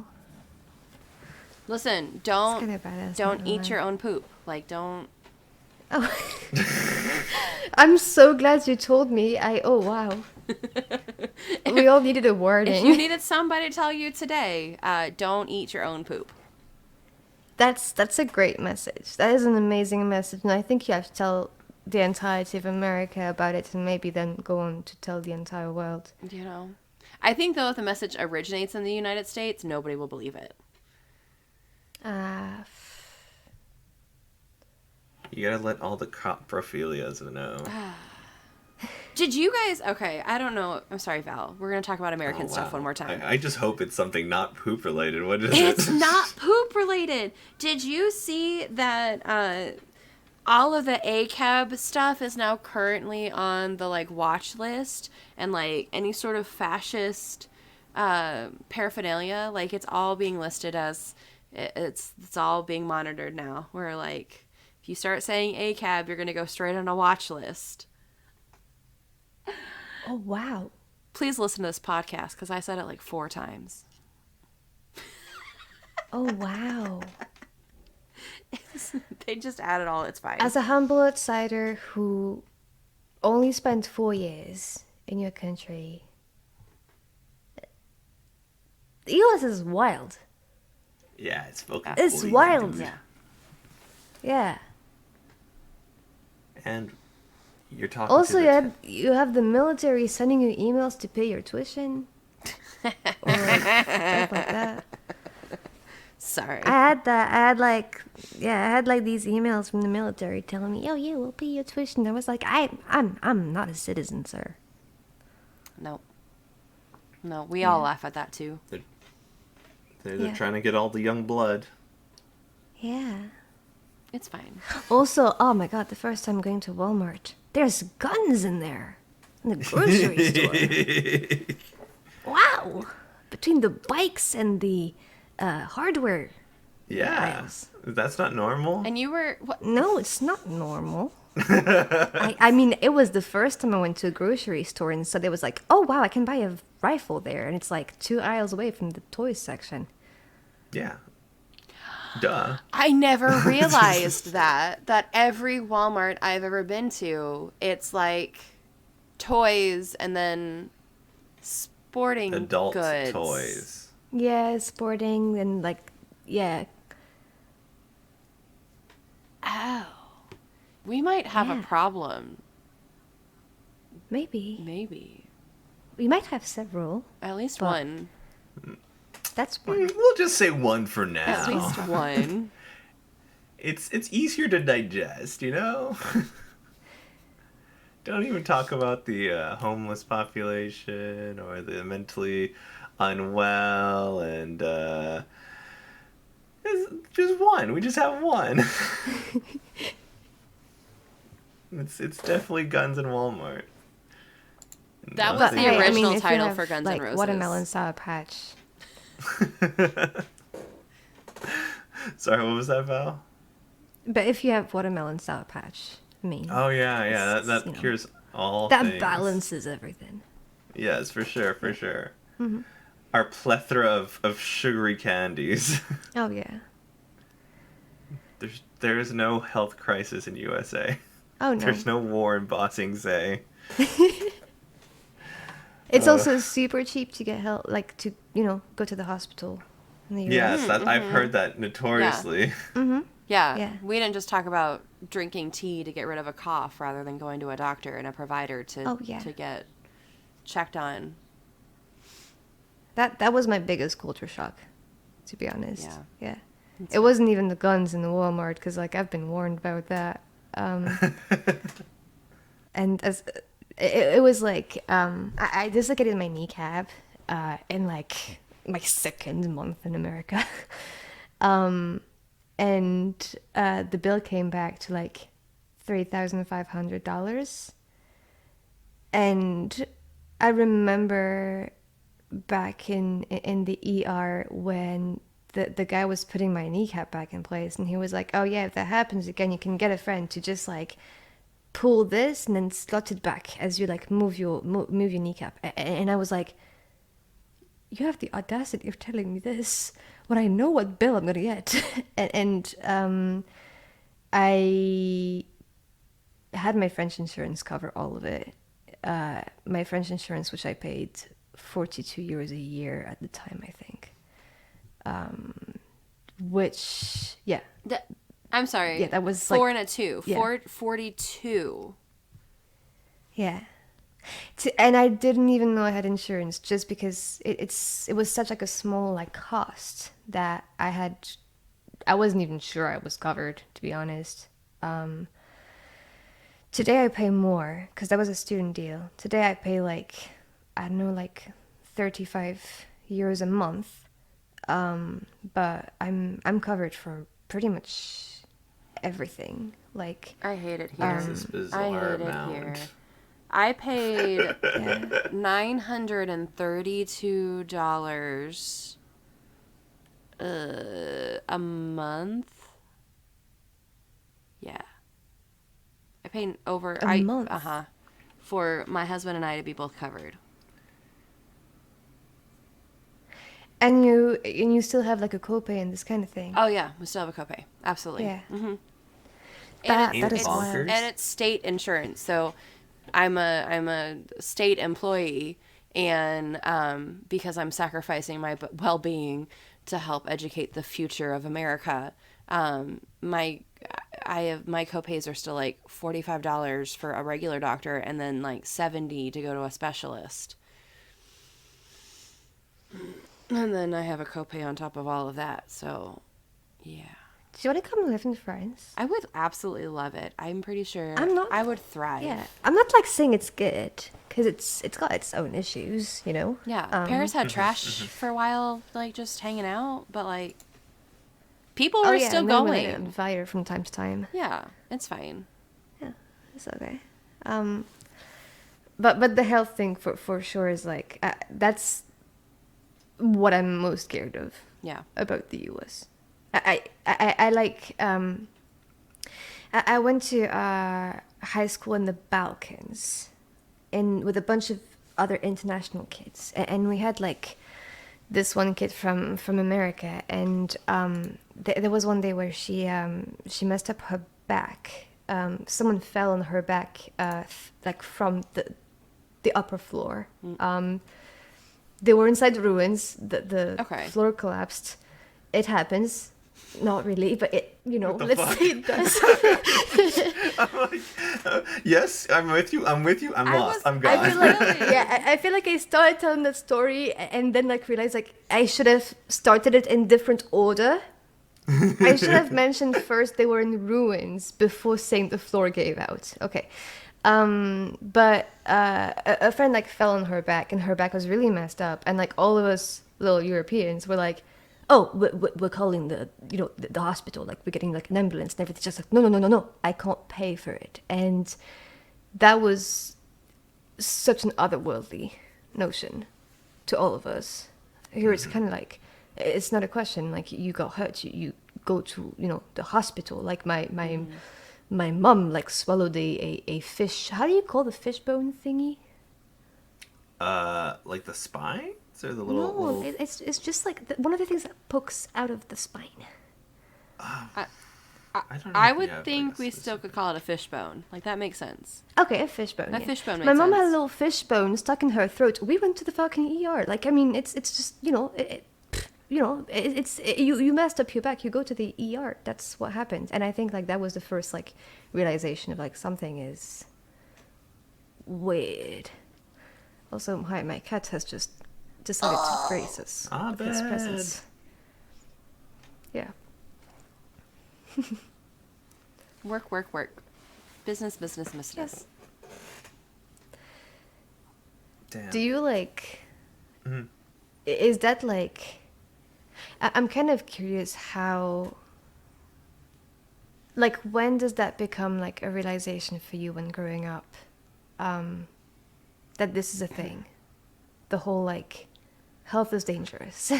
Listen, It's don't kinda badass, don't not eat gonna your lie. own poop. Like, don't. Oh. I'm so glad you told me. Oh wow. We all needed a If warning. you needed somebody to tell you today, don't eat your own poop. That's a great message. That is an amazing message, and I think you have to tell the entirety of America about it, and maybe then go on to tell the entire world. You know, I think though if the message originates in the United States, nobody will believe it. You gotta let all the coprophilias know. Did you guys? Okay, I don't know. I'm sorry, Val. We're gonna talk about American stuff Wow. one more time. I just hope it's something not poop related. What is It's it? not poop related. Did you see that all of the ACAB stuff is now currently on the like watch list, and like any sort of fascist paraphernalia, like it's all being listed as It's all being monitored now. We're like, if you start saying ACAB, you're gonna go straight on a watch list. Oh, wow. Please listen to this podcast because I said it like 4 times. Oh, wow. They just added all. It's fine. As a humble outsider who only spent 4 years in your country, the US is wild. Yeah, it's fucking It's crazy, wild. dude. Yeah. Yeah. And you're talking Also, to the you have the military sending you emails to pay your tuition. Or like, stuff like that. Sorry. I had that. I had like these emails from the military telling me, "Oh yeah, we'll pay your tuition." I was like, I'm not a citizen, sir. No. No, we all laugh at that too. they're Yeah. trying to get all the young blood. Yeah. It's fine. Also, oh my god, the first time going to Walmart, there's guns in there, in the grocery store. Wow! Between the bikes and the hardware. Yeah, Aisles. that's not normal. And you were what? No, it's not normal. I mean, it was the first time I went to a grocery store, and so they was like, "Oh wow, I can buy a rifle there," and it's like 2 aisles away from the toys section. Yeah. Duh. I never realized that every Walmart I've ever been to, it's like toys and then sporting Adult goods. toys. Yeah, sporting and like, yeah. Ow. We might have Yeah. a problem. Maybe. Maybe. We might have several. At least But- one. That's one. We'll just say one for now. At least one. It's easier to digest, you know? Don't even talk about the homeless population or the mentally unwell and it's just one. We just have one. It's definitely Guns in Walmart. That was Nothing the else. original if you title have, for Guns N' like, Roses. Watermelon Sour Patch. Sorry, what was that, Val? But if you have Watermelon Sour Patch, I mean, Oh yeah, It's, that you know, cures all that things. balances everything. Yes, for sure. Mm-hmm. Our plethora of sugary candies. Oh yeah. There is no health crisis in USA. Oh no. There's no war in Bossing Say. It's also super cheap to get help, like to go to the hospital. In the US. Yes, I've heard that notoriously. Yeah. Yeah. We didn't just talk about drinking tea to get rid of a cough rather than going to a doctor and a provider to to get checked on. That was my biggest culture shock, to be honest. Yeah. Yeah. It wasn't even the guns in the Walmart, because like I've been warned about that. And as it was like I dislocated my kneecap in like my 2nd month in America. And the bill came back to like $3,500. And I remember back in the ER when the guy was putting my kneecap back in place, and he was like, "Oh yeah, if that happens again, you can get a friend to just like pull this and then slot it back as you like move your kneecap." And I was like, "You have the audacity of telling me this when I know what bill I'm gonna get." and I had my French insurance cover all of it. My French insurance, which I paid 42 euros a year at the time, I think. Which, yeah. I'm sorry. Yeah, that was 4 like, and a 2. yeah. 42. Yeah. And I didn't even know I had insurance, just because it was such like a small like cost that I wasn't even sure I was covered, to be honest. Today I pay more because that was a student deal. Today I pay like, I don't know, like 35 euros a month. But I'm covered for pretty much everything. Like, I hate it here. This I bizarre hate amount. it here. I paid $932 a month. Yeah. I pay over A month? for my husband and I to be both covered. And you still have like a copay and this kind of thing. Oh yeah, we still have a copay. Absolutely. Yeah. Mm-hmm. That Ain't is it wild. bonkers? And it's state insurance. So I'm a state employee, and because I'm sacrificing my well-being to help educate the future of America, my copays are still like $45 for a regular doctor, and then like $70 to go to a specialist. And then I have a copay on top of all of that. So, yeah. Do you want to come live in France? I would absolutely love it. I'm pretty sure I would thrive. Yeah, I'm not like saying it's good because it's got its own issues, you know. Yeah, Paris had trash for a while, like just hanging out, but like people were still and then when going. it on fire from time to time. Yeah, it's fine. Yeah, it's okay. But the health thing for sure is like that's what I'm most scared of. Yeah. About the US. I like I went to high school in the Balkans, and with a bunch of other international kids, and we had like this one kid from America, and there was one day where she messed up her back. Someone fell on her back, like from the upper floor. They were inside the ruins. The floor collapsed. It happens. Not really, but it, let's say it does. I'm like, yes, I'm with you. I'm lost. I'm gone. I feel like I started telling that story and then like realized like I should have started it in different order. I should have mentioned first they were in ruins before saying the floor gave out. Okay. But a friend like fell on her back and her back was really messed up, and like all of us little Europeans were like, oh, we're calling the hospital, like we're getting like an ambulance and everything. Just like, no, I can't pay for it. And that was such an otherworldly notion to all of us. Here it's kind of like, it's not a question, like you got hurt, you go to, the hospital. Like my mom like swallowed a fish. How do you call the fishbone thingy? Like the spine? Or the little... It's just like one of the things that pokes out of the spine. I don't know. I would think we still could call it a fishbone. Like that makes sense. Okay, a fishbone. A fishbone makes My mom sense. had a little fishbone stuck in her throat. We went to the fucking ER. Like I mean, it's just you messed up your back. You go to the ER. That's what happened. And I think like that was the first like realization of like something is weird. Also, my cat has just decided to grace us with his presence. Yeah. Work. Business. Yes. Damn. Do you like... Mhm. Is that like... I'm kind of curious how... Like, when does that become like a realization for you when growing up? That this is a thing? The whole like... Health is dangerous.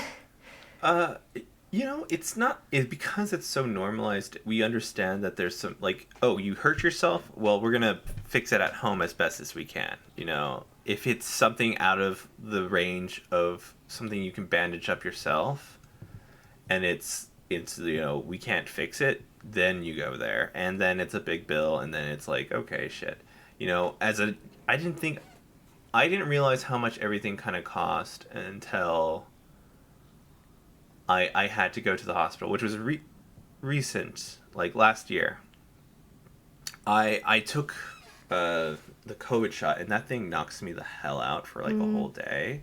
It's not because it's so normalized. We understand that there's some like, oh, you hurt yourself. Well, we're gonna fix it at home as best as we can. If it's something out of the range of something you can bandage up yourself, and it's we can't fix it, then you go there, and then it's a big bill, and then it's like, okay, shit. I didn't realize how much everything kind of cost until I had to go to the hospital, which was recent, like last year. I took the COVID shot, and that thing knocks me the hell out for like a whole day.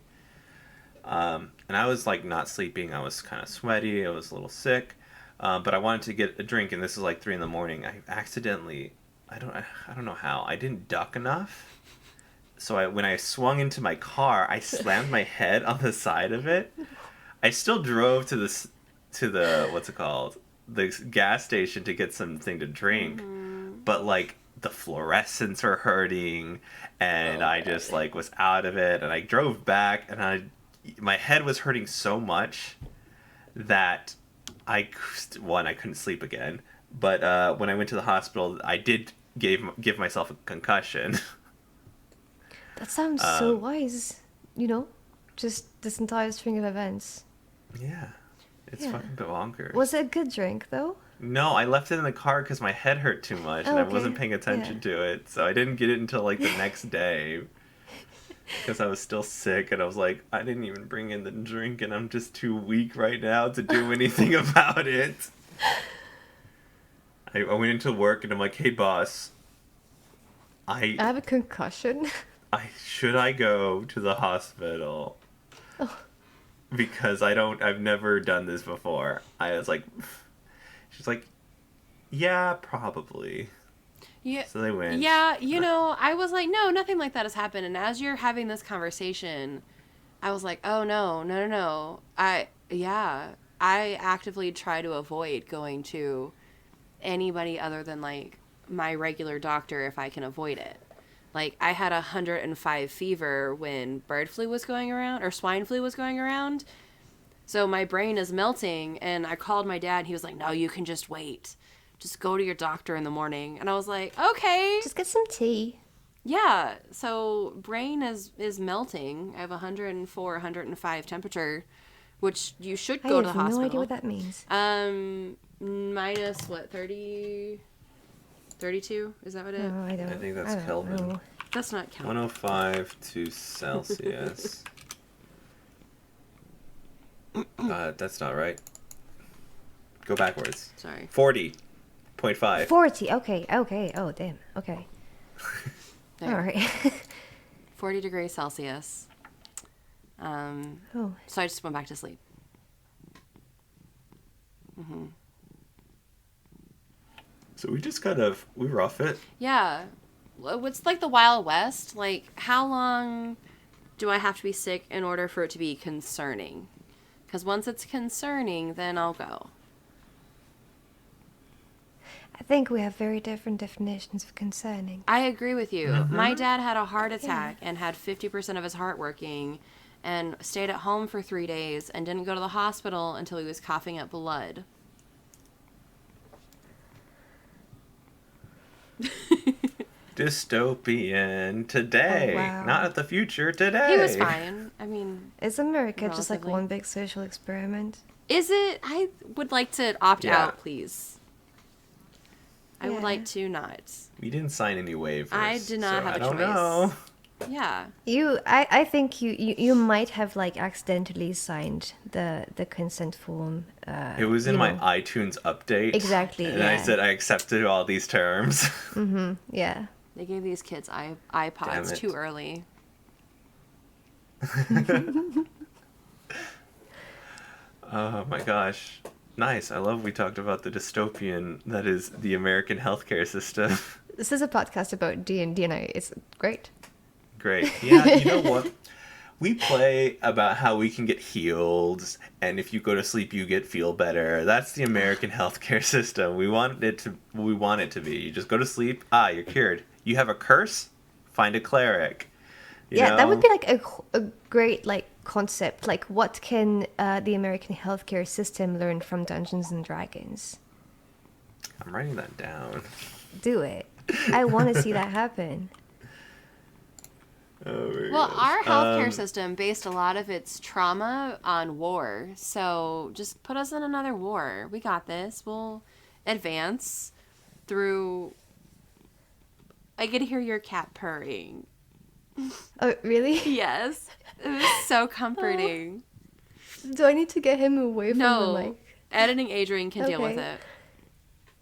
And I was like not sleeping. I was kind of sweaty. I was a little sick, but I wanted to get a drink, and this is like 3 a.m. I accidentally, I don't know how, I didn't duck enough. So when I swung into my car, I slammed my head on the side of it. I still drove to the what's it called, the gas station to get something to drink, but like the fluorescents were hurting, and I just like was out of it, and I drove back, and my head was hurting so much that I couldn't sleep again. But when I went to the hospital, I did give myself a concussion. That sounds so wise. You know, just this entire string of events. Yeah, it's Yeah. fucking bonkers. Was it a good drink though? No, I left it in the car because my head hurt too much, and I Okay. wasn't paying attention to it, so I didn't get it until like the next day. Because I was still sick, and I was like, I didn't even bring in the drink, and I'm just too weak right now to do anything about it. I went into work, and I'm like, hey, boss, I have a concussion. should I go to the hospital? Oh. Because I've never done this before. I was like, she's like, yeah, probably. Yeah. So they went. Yeah, you know, I was like, no, nothing like that has happened. And as you're having this conversation, I was like, oh, no. I actively try to avoid going to anybody other than, like, my regular doctor if I can avoid it. Like, I had 105 fever when bird flu was going around, or swine flu was going around. So my brain is melting, and I called my dad, and he was like, no, you can just wait. Just go to your doctor in the morning. And I was like, okay. Just get some tea. Yeah. So brain is melting. I have 104, 105 temperature, which you should go to the hospital. I have no idea what that means. Minus what, 30, 32? Is that what it is? No, I don't. I think that's don't Kelvin. know. That's not Kelvin. 105 to Celsius. That's not right. Go backwards. Sorry. 40.5. 40. Okay. Oh, damn. Okay. There. All right. 40 degrees Celsius. Oh. So I just went back to sleep. So we just we rough it. Yeah. What's like the Wild West? Like, how long do I have to be sick in order for it to be concerning? Because once it's concerning, then I'll go. I think we have very different definitions of concerning. I agree with you. My dad had a heart attack and had 50% of his heart working and stayed at home for 3 days and didn't go to the hospital until he was coughing up blood. Dystopian today. Oh, wow. Not the future, today. He was fine. I mean, Is America just like Relatively. one big social experiment? is it? I would like to opt Yeah. out, please. I would Yeah. like to not. We didn't sign any waivers. I did not so have I a don't choice. know. Yeah. I think you might have like accidentally signed the consent form. It was in you my know. iTunes update. Exactly, And I yeah. said I accepted all these terms. Yeah. They gave these kids Damn iPods it. too early. Oh my gosh. Nice. I love we talked about the dystopian that is the American healthcare system. This is a podcast about D&D and it's great. Great. Yeah, you know what? We play about how we can get healed, and if you go to sleep, you feel better. That's the American healthcare system. We want it to be. You just go to sleep. You're cured. You have a curse. Find a cleric. You Yeah, know? that would be like a great like concept. Like, what can the American healthcare system learn from Dungeons and Dragons? I'm writing that down. Do it. I want to see that happen. Oh my Well, gosh. our healthcare system based a lot of its trauma on war. So just put us in another war. We got this. We'll advance through. I could hear your cat purring. Oh, really? Yes. It was so comforting. Do I need to get him away from the No. mic? Editing Adrian can deal with Okay. it.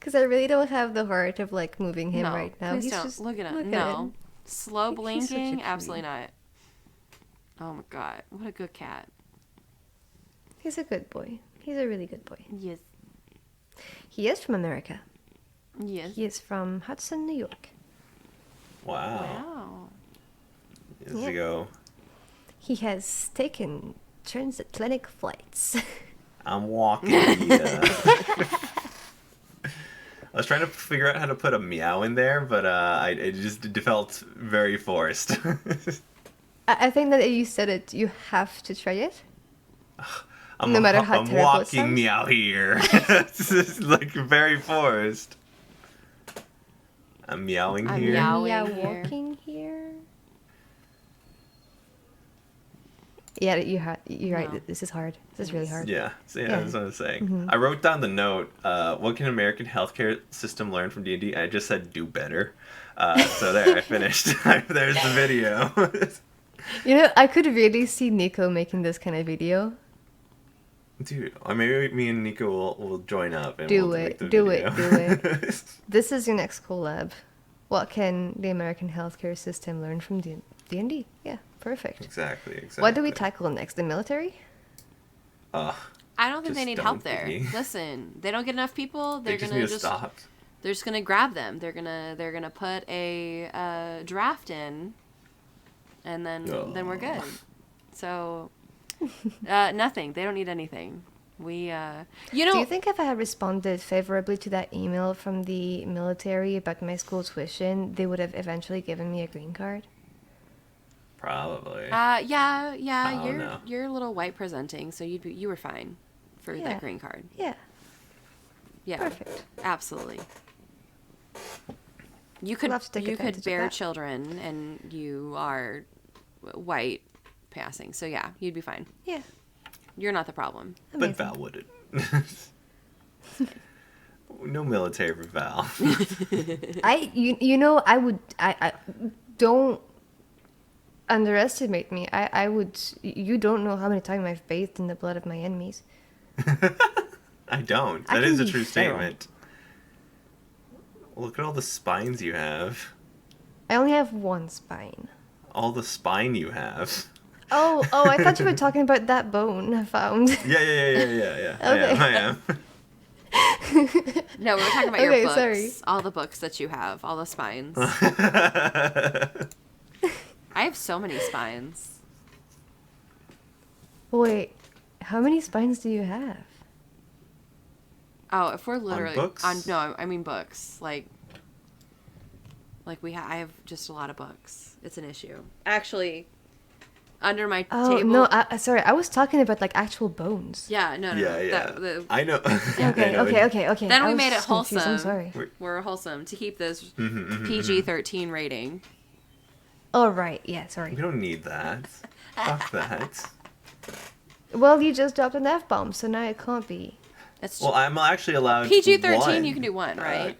Because I really don't have the heart of like moving him No, right now. please He's don't. just Look at him. look No. him. Slow He's such a blinking? cutie. Absolutely not. Oh my god. What a good cat. He's a good boy. He's a really good boy. Yes. He is from America. Yes. He is from Hudson, New York. Wow. Wow. Years Yeah. ago. He has taken transatlantic flights. I'm walking here. I was trying to figure out how to put a meow in there, but it just felt very forced. I think that if you said it, you have to try it. No matter how I'm terrible it walking sounds? meow here. It's just like very forced. I'm meowing I'm here. meowing Yeah, here. walking here. Yeah, you're right. No. This is hard. This is really hard. Yeah, so Yeah. that's what I'm saying. Mhm. I wrote down the note. What can American healthcare system learn from D&D? I just said do better. So there, I finished. There's the video. You know, I could really see Nico making this kind of video. Dude, or maybe me and Nico will join up and Do we'll it, make the do video. it, do it. This is your next collab. What can the American healthcare system learn from D&D? Yeah, perfect. Exactly. What do we tackle next? The military? Ugh, I don't think they Just need don't help there. be. Listen, they don't get enough people. they They're just gonna need to stop. they're just gonna grab them. They're gonna put a draft in, and then we're good. So nothing. They don't need anything. We you know. Do you think if I had responded favorably to that email from the military about my school tuition, they would have eventually given me a green card? Probably. Yeah. Oh, You're no. you're a little white presenting, so you were fine for Yeah. that green card. Yeah, Yeah, perfect. absolutely. You could Love to take you advantage could of bear that. children, and you are white passing, so yeah, you'd be fine. Yeah, You're not the problem. But amazing. Val wouldn't. No military for Val. You know, I don't underestimate me. I would, you don't know how many times I've bathed in the blood of my enemies. I don't. I That can is a be true feral. statement. Look at all the spines you have. I only have one spine. All the spine you have. Oh, I thought you were talking about that bone I found. Yeah. Okay. I am. No, we were talking about Okay, your books, sorry. all the books that you have, all the spines. I have so many spines. Wait, how many spines do you have? Oh, if we're literally books? no, I mean books. Like I have just a lot of books. It's an issue. Actually, under my Oh, table. no, sorry, I was talking about like actual bones. Yeah, no. Yeah. I know. Okay, I know. okay. Then I we was made it just confused, wholesome. I'm sorry. We're wholesome to keep this Mm-hmm, PG-13 rating. Oh, right, yeah, sorry. We don't need that. Fuck that. Well, you just dropped an F-bomb, so now it can't be. That's Well, I'm actually allowed PG-13. one. You can do one, right?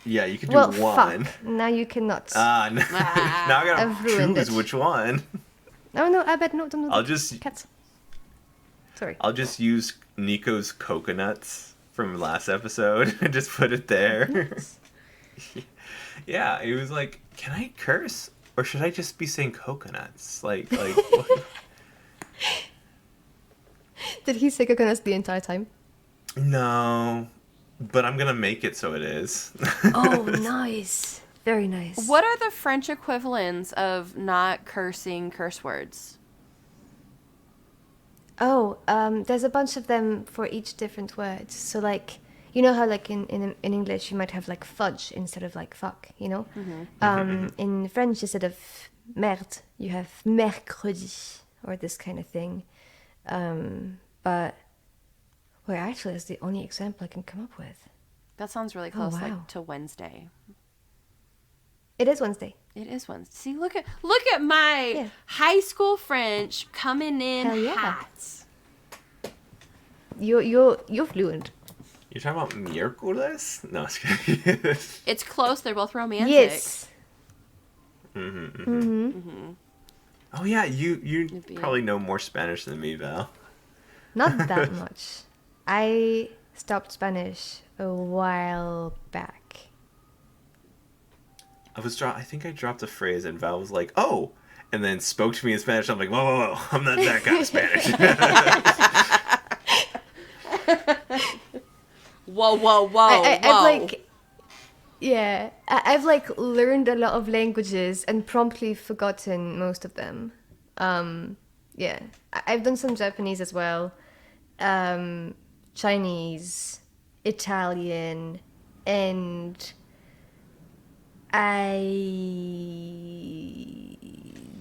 Yeah, you can do Well, one. fuck. Now you cannot. Now I gotta I've ruined choose it. which one. No, I bet no, don't. I'll just Cats. Sorry. I'll just use Nico's coconuts from last episode and just put it there. Yeah, it was like, can I curse or should I just be saying coconuts? Like what? Did he say coconuts the entire time? No, but I'm gonna make it so it is. Oh, nice. Very nice. What are the French equivalents of not cursing curse words? Oh, there's a bunch of them for each different word. So, like, you know how, like, in English, you might have, like, fudge instead of, like, fuck, you know? In French, instead of merde, you have mercredi, or this kind of thing. But, well, actually, that's the only example I can come up with. That sounds really Oh, close, wow. like to Wednesday. It is Wednesday. It is Wednesday. See, look at my Yeah. high school French coming in Hell yeah. hot. You're fluent. You're talking about miércoles? No, it's kidding. It's close. They're both romantic. Yes. Oh yeah, you be- probably know more Spanish than me, Val. Not that much. I stopped Spanish a while back. I think I dropped a phrase and Val was like, "Oh," and then spoke to me in Spanish. I'm like, "Whoa, I'm not that kind of Spanish." Whoa. I've like, yeah, I've like learned a lot of languages and promptly forgotten most of them. Yeah, I've done some Japanese as well, Chinese, Italian, and I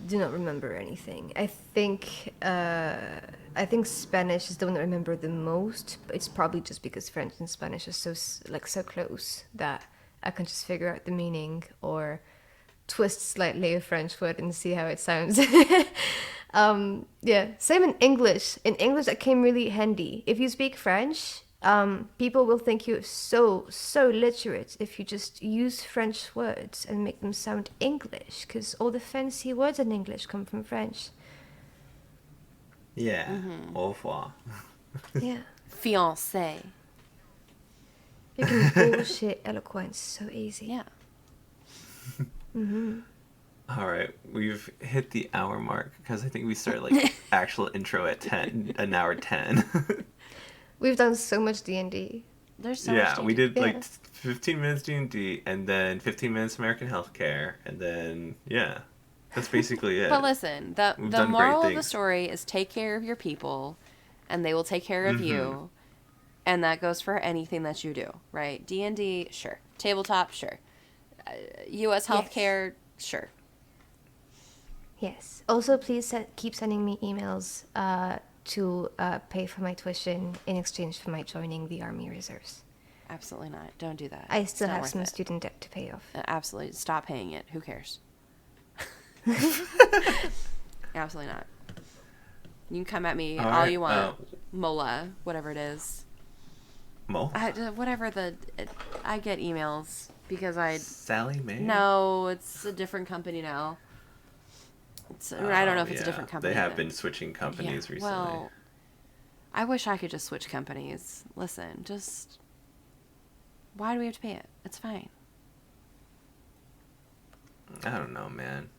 do not remember anything. I think I think Spanish is the one that I remember the most, but it's probably just because French and Spanish are so so close that I can just figure out the meaning or twist slightly a French word and see how it sounds. Yeah, same in English. In English, that came really handy. If you speak French, people will think you're so literate if you just use French words and make them sound English, because all the fancy words in English come from French. Yeah. Au revoir. Yeah. Fiancé. You can bullshit eloquence so easy. Yeah. All right, we've hit the hour mark because I think we started like actual intro at 10, an hour 10. We've done so much D&D. There's so Yeah, much we D&D. did like 15 minutes D&D and then 15 minutes American healthcare and then yeah, that's basically it. But listen, the We've done great moral of the things. story is take care of your people, and they will take care of you, and that goes for anything that you do, right? D&D, sure. Tabletop, sure. U.S. healthcare, sure. Yes. Also, please keep sending me emails to pay for my tuition in exchange for my joining the Army Reserves. Absolutely not. Don't do that. I still It's not have worth some it. student debt to pay off. Absolutely. Stop paying it. Who cares? Absolutely not. You can come at me all you want. Mola, whatever it is. Mo? Whatever I get emails because Sally Mae? No, it's a different company now. I don't know if it's a different company. They have but- been switching companies recently. Well, I wish I could just switch companies. Listen, just why do we have to pay it? It's fine. I don't know, man.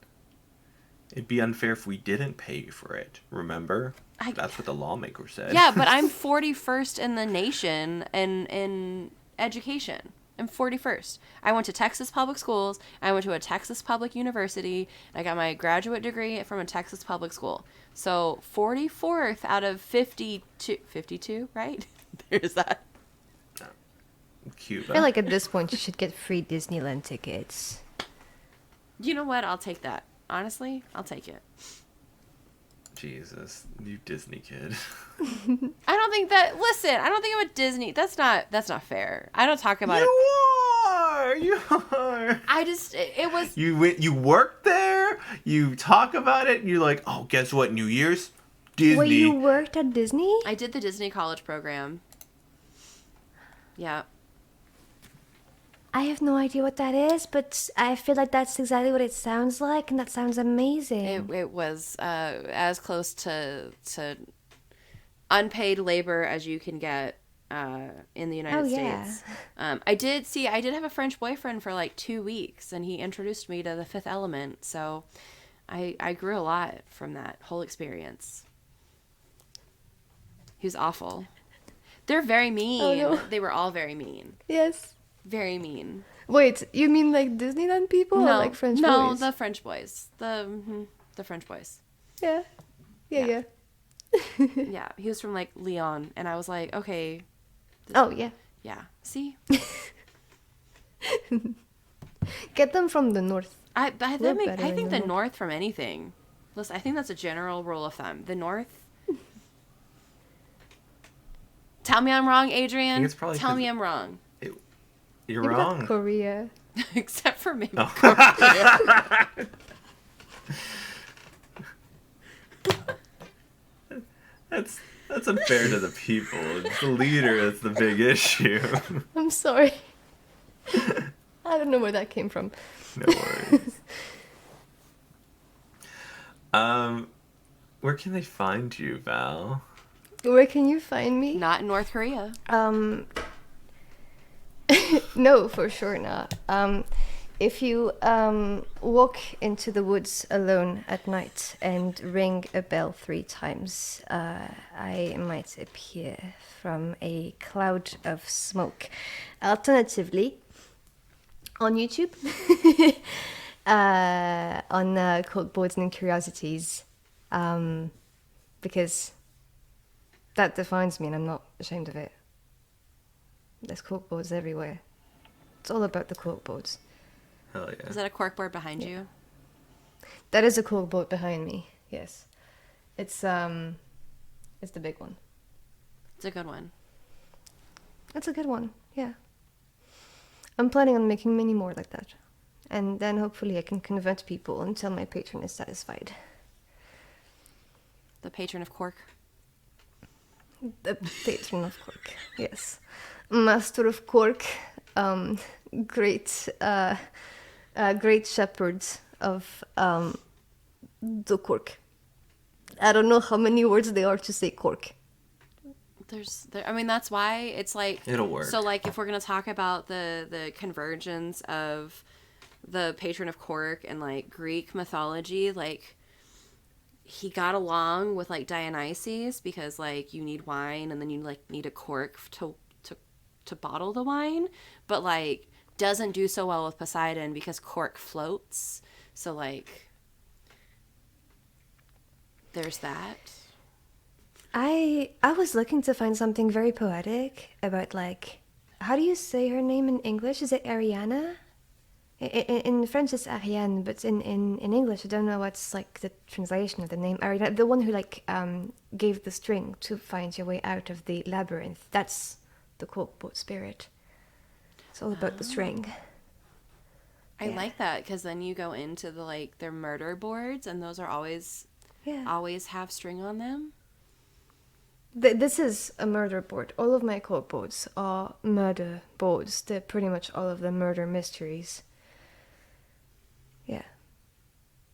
It'd be unfair if we didn't pay you for it. Remember? That's what the lawmaker said. Yeah, but I'm 41st in the nation in education. I'm 41st. I went to Texas public schools. I went to a Texas public university. I got my graduate degree from a Texas public school. So 44th out of 52, 52, right? There's that. Cuba. I feel like at this point you should get free Disneyland tickets. You know what? I'll take that. Honestly, I'll take it. Jesus, you Disney kid. I don't think that. Listen, I don't think I'm a Disney. That's not fair. I don't talk about it. You are. I just it was. You worked there. You talk about it. And you're like, oh, guess what? New Year's, Disney. Wait, you worked at Disney? I did the Disney college program. Yeah. I have no idea what that is, but I feel like that's exactly what it sounds like, and that sounds amazing. It was as close to unpaid labor as you can get in the United States. I did have a French boyfriend for like 2 weeks, and he introduced me to the Fifth Element. So I grew a lot from that whole experience. He was awful. They're very mean. Oh, no. They were all very mean. Yes. Very mean. Wait, you mean like Disneyland people or like French boys? No, the French boys. The French boys. Yeah. Yeah. Yeah, he was from like Lyon, and I was like, okay. Oh, yeah. Yeah. See? Get them from the north. I We're better think in the the North from anything. Listen, I think that's a general rule of thumb. The North. Tell me I'm wrong, Adrian. it's probably Tell me I'm wrong. You're Maybe wrong. not Korea. Except for maybe Oh. Korea. That's unfair to the people. It's the leader that's the big issue. I'm sorry. I don't know where that came from. No worries. Where can they find you, Val? Where can you find me? Not in North Korea. No, for sure not. If you walk into the woods alone at night and ring a bell 3 times, I might appear from a cloud of smoke. Alternatively, on YouTube, on Corkboards and Curiosities, because that defines me and I'm not ashamed of it. There's corkboards everywhere. It's all about the corkboards. Hell yeah. Is that a corkboard behind you? That is a corkboard behind me. Yes, it's is the big one. It's a good one. It's a good one, yeah. I'm planning on making many more like that. And then hopefully I can convert people until my patron is satisfied. The patron of Cork. The patron of Cork, yes. Master of Cork, great shepherd of the Cork. I don't know how many words there are to say Cork. I mean, that's why it's like... It'll work. So, like, if we're going to talk about the convergence of the patron of Cork and, like, Greek mythology, like, he got along with, like, Dionysus because, like, you need wine and then you, like, need a cork to bottle the wine. But, like, doesn't do so well with Poseidon because cork floats. So, like, there's that. I was looking to find something very poetic about, like, how do you say her name in English? Is it Ariana? In French it's Ariane, but in English I don't know what's, like, the translation of the name. Ariana, the one who, like, gave the string to find your way out of the labyrinth. That's the Corkboard spirit. It's all about the string. I like that because then you go into the, like, their murder boards and those are always have string on them. This is a murder board. All of my corkboards are murder boards. They're pretty much all of the murder mysteries. Yeah.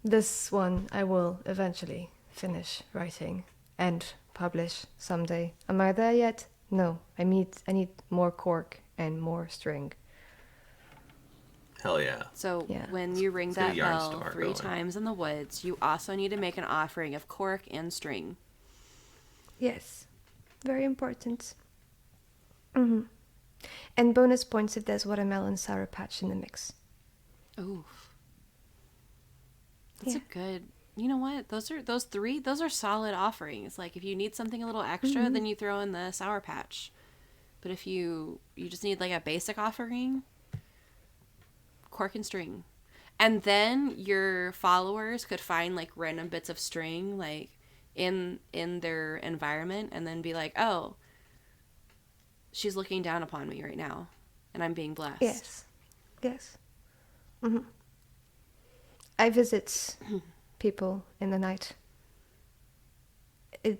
This one I will eventually finish writing and publish someday. Am I there yet? No. I need more cork and more string. Hell yeah. So Yeah. when you ring Let's get a that yarn bell store 3 going. times in the woods, you also need to make an offering of cork and string. Yes. Very important. Mm-hmm. And bonus points if there's watermelon sour patch in the mix. Ooh. That's Yeah. a good... You know what? Those are solid offerings. Like, if you need something a little extra, then you throw in the Sour Patch. But if you just need, like, a basic offering, cork and string. And then your followers could find, like, random bits of string, like, in their environment and then be like, oh, she's looking down upon me right now and I'm being blessed. Yes. Mm-hmm. I visit people in the night.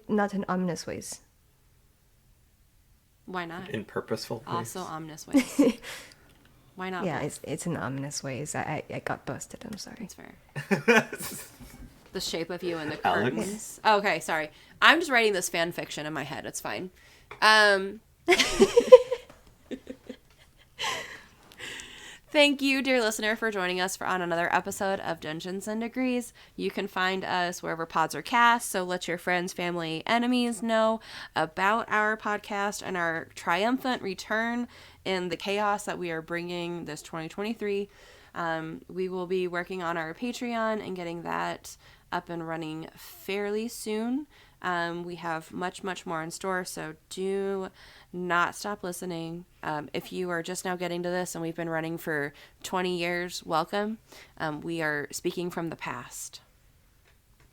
Not in ominous ways. Why not? In purposeful ways. Also ominous ways. Why not? Yeah, both? it's in ominous ways. I got busted, I'm sorry. It's fair. The shape of you and the Alex? curtains. Okay, sorry. I'm just writing this fan fiction in my head. It's fine. Thank you, dear listener, for joining us on another episode of Dungeons and Degrees. You can find us wherever pods are cast, so let your friends, family, enemies know about our podcast and our triumphant return in the chaos that we are bringing this 2023. We will be working on our Patreon and getting that up and running fairly soon. We have much, much more in store, so do not stop listening. If you are just now getting to this and we've been running for 20 years, welcome. We are speaking from the past.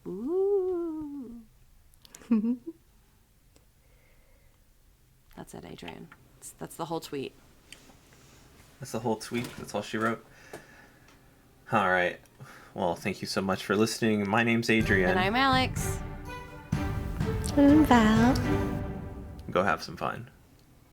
Ooh. That's it, Adrian. That's the whole tweet. That's the whole tweet. That's all she wrote. All right. Well, thank you so much for listening. My name's Adrian. And I'm Alex. Val. Go have some fun.